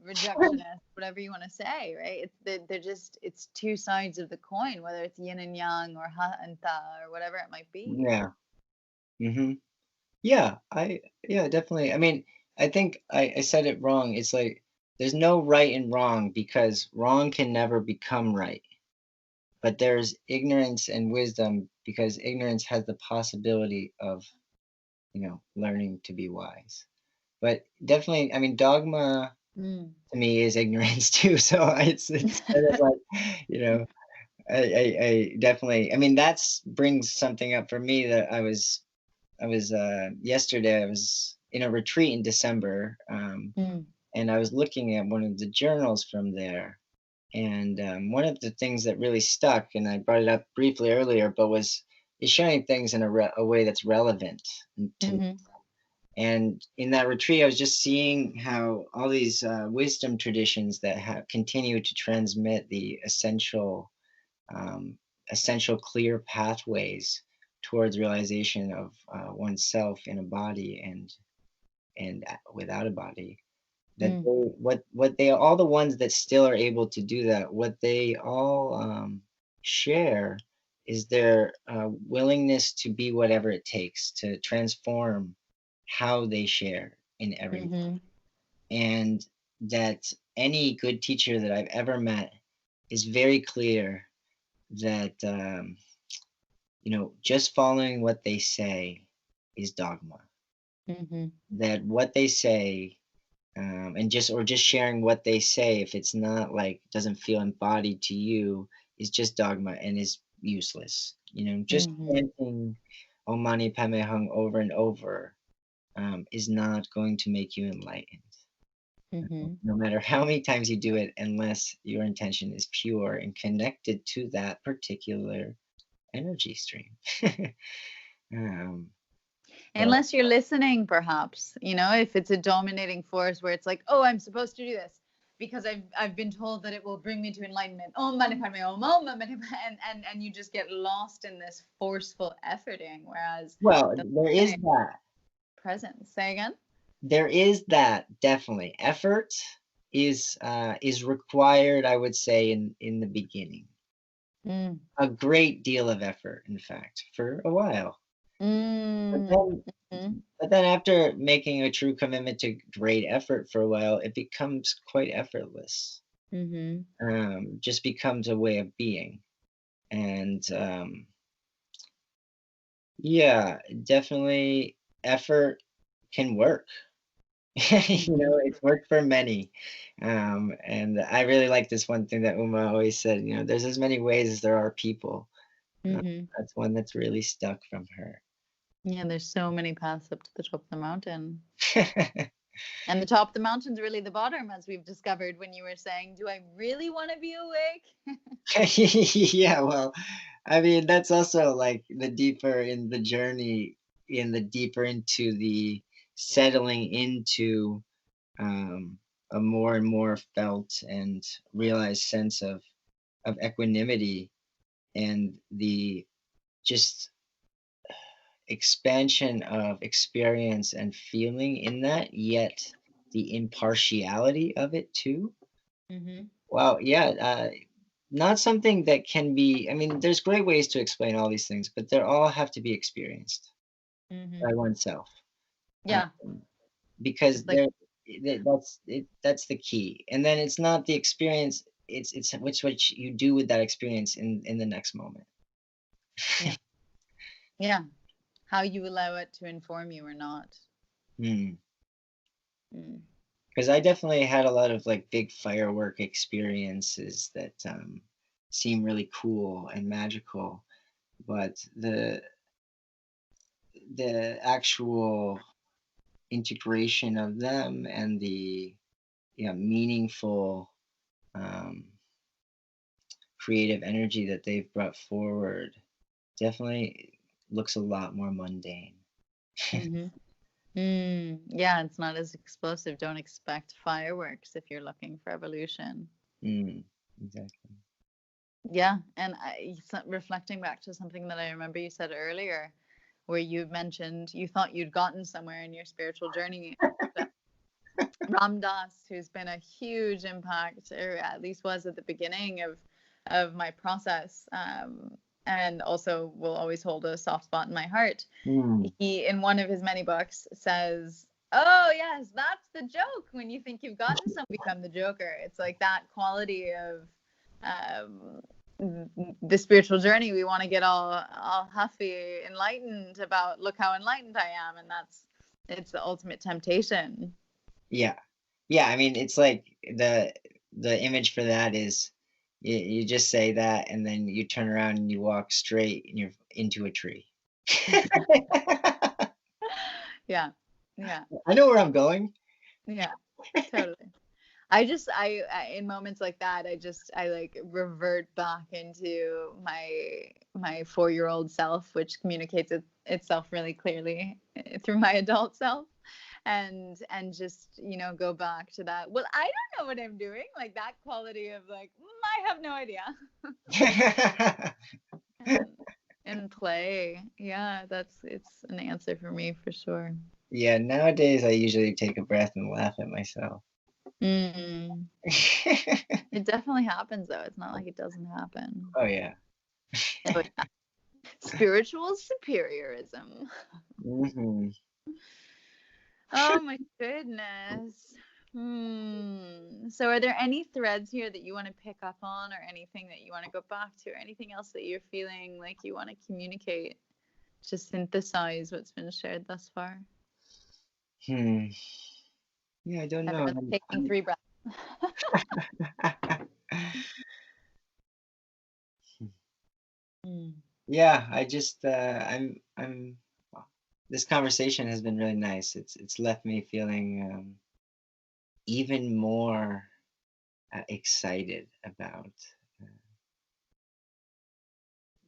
[SPEAKER 2] reductionist, whatever you want to say, right? They're just, it's two sides of the coin, whether it's yin and yang or ha and ta or whatever it might be.
[SPEAKER 3] Yeah. Yeah, yeah, definitely. I mean, I think I said it wrong. It's like there's no right and wrong because wrong can never become right. But there's ignorance and wisdom because ignorance has the possibility of, learning to be wise. But definitely, I mean, dogma to me is ignorance too. So it's kind of like, I definitely, I mean, that's brings something up for me that I was yesterday I was in a retreat in December, and I was looking at one of the journals from there, and one of the things that really stuck, and I brought it up briefly earlier, but is sharing things in a way that's relevant to me. And in that retreat, I was just seeing how all these wisdom traditions that have continue to transmit the essential clear pathways towards realization of oneself in a body and without a body, that what they all the ones that still are able to do that, what they all share is their willingness to be whatever it takes to transform how they share in every and that any good teacher that I've ever met is very clear that just following what they say is dogma. That what they say, and just sharing what they say, if it's not like doesn't feel embodied to you, is just dogma and is useless. Just chanting Om Mani Padme Hum over and over is not going to make you enlightened. No matter how many times you do it, unless your intention is pure and connected to that particular energy stream.
[SPEAKER 2] Unless you're listening, perhaps, if it's a dominating force where it's like, oh, I'm supposed to do this because I've been told that it will bring me to enlightenment. Oh, Mani Padme Hum, oh, Mani Padme, and you just get lost in this forceful efforting, whereas
[SPEAKER 3] there is that
[SPEAKER 2] presence. Say again.
[SPEAKER 3] There is that, definitely. Effort is required, I would say, in the beginning. A great deal of effort, in fact, for a while. But then after making a true commitment to great effort for a while, it becomes quite effortless. Just becomes a way of being. And yeah, definitely effort can work. It's worked for many. And I really like this one thing that Uma always said, there's as many ways as there are people. That's one that's really stuck from her.
[SPEAKER 2] Yeah, there's so many paths up to the top of the mountain. And the top of the mountain's really the bottom, as we've discovered when you were saying, do I really want to be awake?
[SPEAKER 3] Yeah, well, I mean, that's also like the deeper in the journey, the deeper into the settling into a more and more felt and realized sense of equanimity and the just expansion of experience and feeling in that, yet the impartiality of it too. Wow, yeah, not something that can be, I mean, there's great ways to explain all these things, but they all have to be experienced by oneself.
[SPEAKER 2] Yeah.
[SPEAKER 3] Because that's the key. And then it's not the experience, it's what you do with that experience in the next moment.
[SPEAKER 2] Yeah. How you allow it to inform you or not.
[SPEAKER 3] Because I definitely had a lot of like big firework experiences that seem really cool and magical, but the actual integration of them and the meaningful um, creative energy that they've brought forward definitely looks a lot more mundane.
[SPEAKER 2] Mm-hmm. Yeah, it's not as explosive. Don't expect fireworks if you're looking for evolution.
[SPEAKER 3] Exactly.
[SPEAKER 2] Yeah, and reflecting back to something that I remember you said earlier, where you mentioned you thought you'd gotten somewhere in your spiritual journey. Ram Dass, who's been a huge impact, or at least was at the beginning of my process, and also will always hold a soft spot in my heart. He, in one of his many books, says, "Oh yes, that's the joke. When you think you've gotten some, become the joker." It's like that quality of the spiritual journey. We want to get all huffy, enlightened about, look how enlightened I am, and it's the ultimate temptation.
[SPEAKER 3] Yeah. I mean, it's like the image for that is you just say that and then you turn around and you walk straight and you're into a tree.
[SPEAKER 2] Yeah.
[SPEAKER 3] I know where I'm going.
[SPEAKER 2] Yeah, totally. I in moments like that, I like revert back into my 4-year-old self, which communicates itself really clearly through my adult self, and just go back to that. Well, I don't know what I'm doing, like that quality of like, I have no idea. and play, yeah, it's an answer for me for sure.
[SPEAKER 3] Yeah, nowadays I usually take a breath and laugh at myself.
[SPEAKER 2] It definitely happens though. It's not like it doesn't happen.
[SPEAKER 3] Oh yeah.
[SPEAKER 2] Oh, yeah. Spiritual superiorism. Oh my goodness. So are there any threads here that you want to pick up on, or anything that you want to go back to, or anything else that you're feeling like you want to communicate to synthesize what's been shared thus far?
[SPEAKER 3] Yeah, I don't know.
[SPEAKER 2] Everyone's taking 3 breaths.
[SPEAKER 3] Yeah, I just I'm this conversation has been really nice. It's left me feeling even more excited about uh,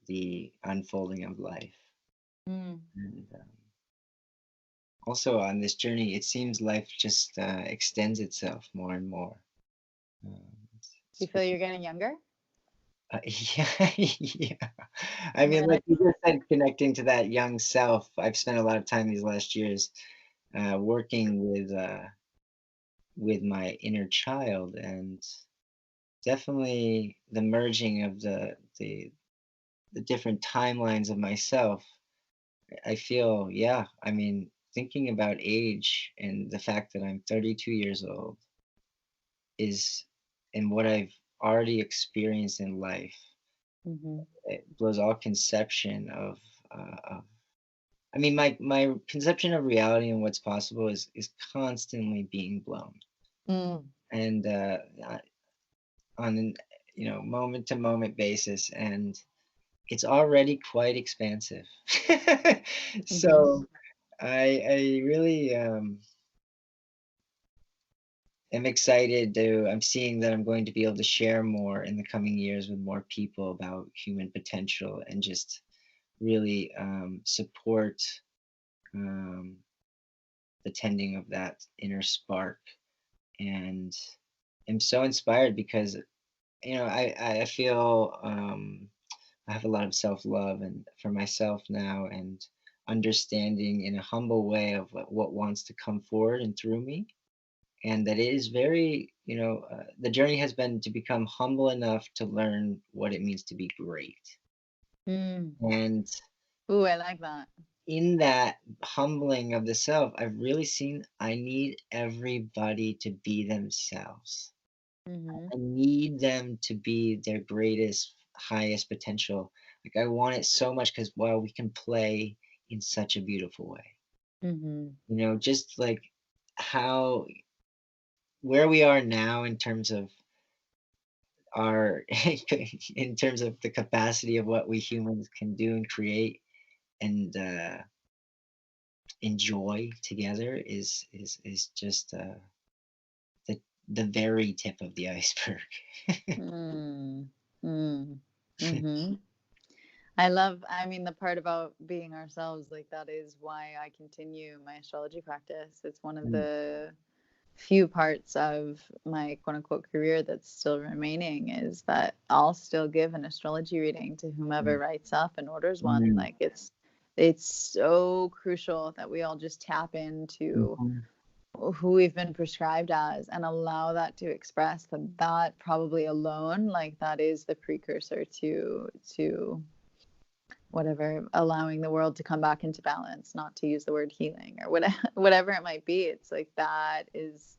[SPEAKER 3] the unfolding of life. And also on this journey, it seems life just extends itself more and more. Um,
[SPEAKER 2] Do you feel you're getting younger?
[SPEAKER 3] yeah, yeah. I mean, like you just said, connecting to that young self. I've spent a lot of time these last years working with my inner child, and definitely the merging of the different timelines of myself. I feel, yeah. I mean, thinking about age and the fact that I'm 32 years old is, and what I've already experienced in life, it blows all conception of I mean, my conception of reality and what's possible is constantly being blown, and on an moment to moment basis, and it's already quite expansive. So I really am excited to. I'm seeing that I'm going to be able to share more in the coming years with more people about human potential and just really support um, the tending of that inner spark. And I'm so inspired because I feel I have a lot of self-love and for myself now, and understanding in a humble way of what wants to come forward and through me, and that it is very the journey has been to become humble enough to learn what it means to be great. And
[SPEAKER 2] Ooh, I like that.
[SPEAKER 3] in that humbling of the self, I've really seen I need everybody to be themselves. I need them to be their greatest, highest potential. Like I want it so much because wow, we can play in such a beautiful way. Just like how where we are now in terms of our in terms of the capacity of what we humans can do and create and enjoy together is just the the very tip of the iceberg.
[SPEAKER 2] Mm. Mm. Mm-hmm. I mean, the part about being ourselves, like that is why I continue my astrology practice. It's one of
[SPEAKER 3] Mm,
[SPEAKER 2] the few parts of my quote unquote career that's still remaining is that I'll still give an astrology reading to whomever
[SPEAKER 3] mm,
[SPEAKER 2] writes up and orders one.
[SPEAKER 3] mm,
[SPEAKER 2] Like it's so crucial that we all just tap into
[SPEAKER 3] mhm.
[SPEAKER 2] who we've been prescribed as and allow that to express that probably alone, like that is the precursor to whatever, allowing the world to come back into balance, not to use the word healing or whatever it might be. It's like that is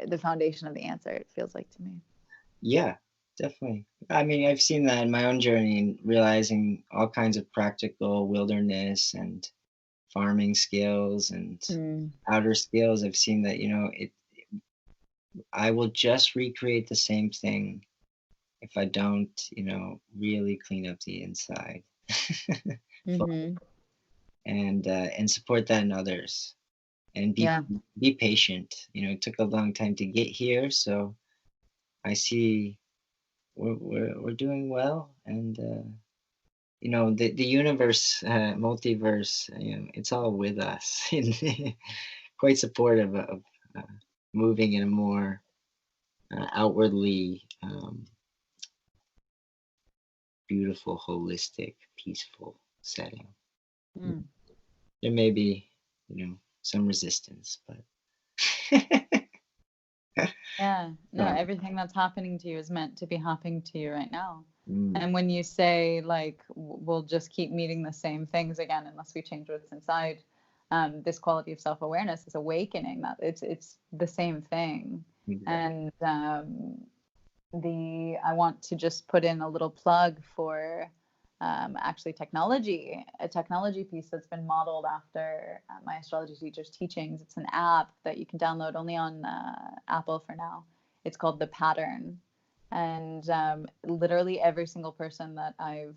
[SPEAKER 2] the foundation of the answer, it feels like to me.
[SPEAKER 3] Yeah, definitely. I mean, I've seen that in my own journey in realizing all kinds of practical wilderness and farming skills and
[SPEAKER 2] Mm.
[SPEAKER 3] outer skills. I've seen that, I will just recreate the same thing if I don't, really clean up the inside.
[SPEAKER 2] Mm-hmm.
[SPEAKER 3] And support that in others and
[SPEAKER 2] Yeah.
[SPEAKER 3] be patient. It took a long time to get here, so I see we're doing well, and the universe, multiverse, it's all with us, and quite supportive of uh, moving in a more outwardly beautiful, holistic, peaceful setting.
[SPEAKER 2] Mm.
[SPEAKER 3] There may be, some resistance, but
[SPEAKER 2] Yeah. No,
[SPEAKER 3] so,
[SPEAKER 2] everything that's happening to you is meant to be happening to you right now.
[SPEAKER 3] mm,
[SPEAKER 2] And when you say like we'll just keep meeting the same things again unless we change what's inside, this quality of self-awareness, this awakening, that it's the same thing.
[SPEAKER 3] exactly.
[SPEAKER 2] And I want to just put in a little plug for actually a technology piece that's been modeled after my astrology teacher's teachings. It's an app that you can download only on Apple for now. It's called The Pattern. And literally every single person that I've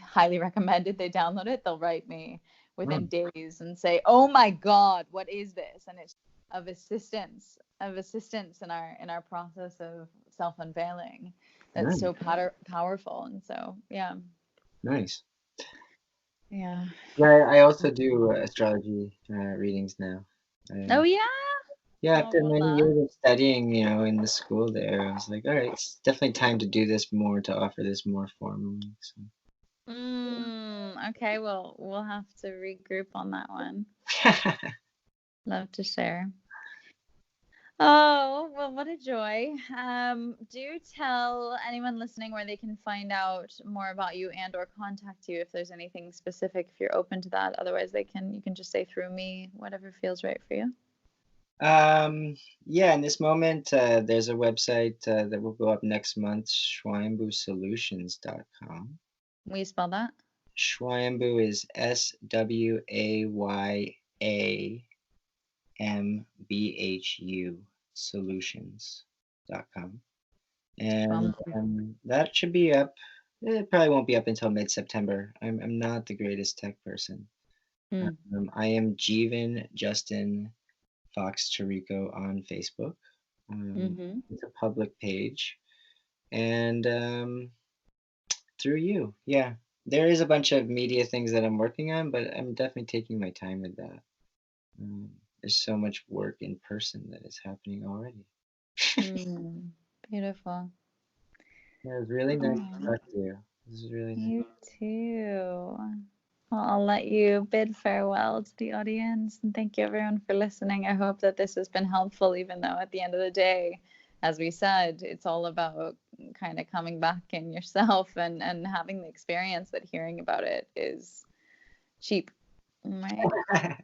[SPEAKER 2] highly recommended they download it, they'll write me within
[SPEAKER 3] Mm,
[SPEAKER 2] days and say, "Oh my God, what is this?" And it's of assistance in our process of self unveiling. That's
[SPEAKER 3] nice,
[SPEAKER 2] so powerful. And so
[SPEAKER 3] nice.
[SPEAKER 2] yeah.
[SPEAKER 3] Yeah, I also do astrology readings now.
[SPEAKER 2] Oh
[SPEAKER 3] I,
[SPEAKER 2] yeah.
[SPEAKER 3] yeah,
[SPEAKER 2] Oh
[SPEAKER 3] after
[SPEAKER 2] well,
[SPEAKER 3] many years of studying, in the school there, I was like, all right, it's definitely time to do this more, to offer this more formally.
[SPEAKER 2] okay. Well, we'll have to regroup on that one.
[SPEAKER 3] So.
[SPEAKER 2] Love to share. Oh, well, what a joy. Do tell anyone listening where they can find out more about you and or contact you if there's anything specific, if you're open to that. Otherwise, you can just say through me, whatever feels right for you.
[SPEAKER 3] Yeah, in this moment, there's a website that will go up next month, schwayambusolutions.com.
[SPEAKER 2] Will you spell that?
[SPEAKER 3] Schwayambu is SWAYAMBHU solutions.com. And that should be up. It probably won't be up until mid-September. I'm not the greatest tech person.
[SPEAKER 2] Mm.
[SPEAKER 3] I am Jeevan Justin Fox Chirico on Facebook.
[SPEAKER 2] Mm-hmm.
[SPEAKER 3] It's a public page, and through you, yeah. There is a bunch of media things that I'm working on, but I'm definitely taking my time with that. Um, there's so much work in person that is happening already.
[SPEAKER 2] Mm. Beautiful.
[SPEAKER 3] Yeah, it was really nice to
[SPEAKER 2] Oh,
[SPEAKER 3] talk to you. This is really nice.
[SPEAKER 2] you too. Well, I'll let you bid farewell to the audience and thank you everyone for listening. I hope that this has been helpful, even though at the end of the day, as we said, it's all about kind of coming back in yourself and having the experience that hearing about it is cheap. Right.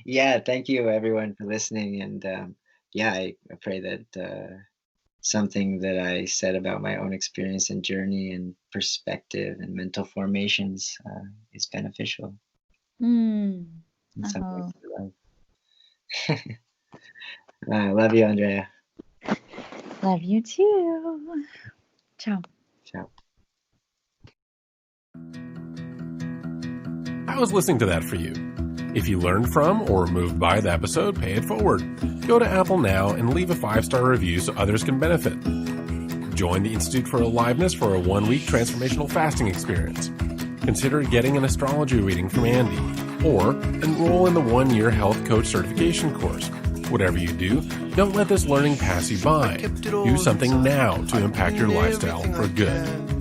[SPEAKER 3] Yeah, thank you everyone for listening, and yeah, I pray that something that I said about my own experience and journey and perspective and mental formations is beneficial in some way
[SPEAKER 2] Oh.
[SPEAKER 3] to your life. I love you, Andrea.
[SPEAKER 2] Love you too. Ciao.
[SPEAKER 3] Ciao.
[SPEAKER 1] How was listening to that for you? If you learned from or moved by the episode, pay it forward. Go to Apple now and leave a 5-star review so others can benefit. Join the Institute for Aliveness for a 1-week transformational fasting experience. Consider getting an astrology reading from Andy, or enroll in the 1-year health coach certification course. Whatever you do, don't let this learning pass you by. Do something now to impact your lifestyle for good.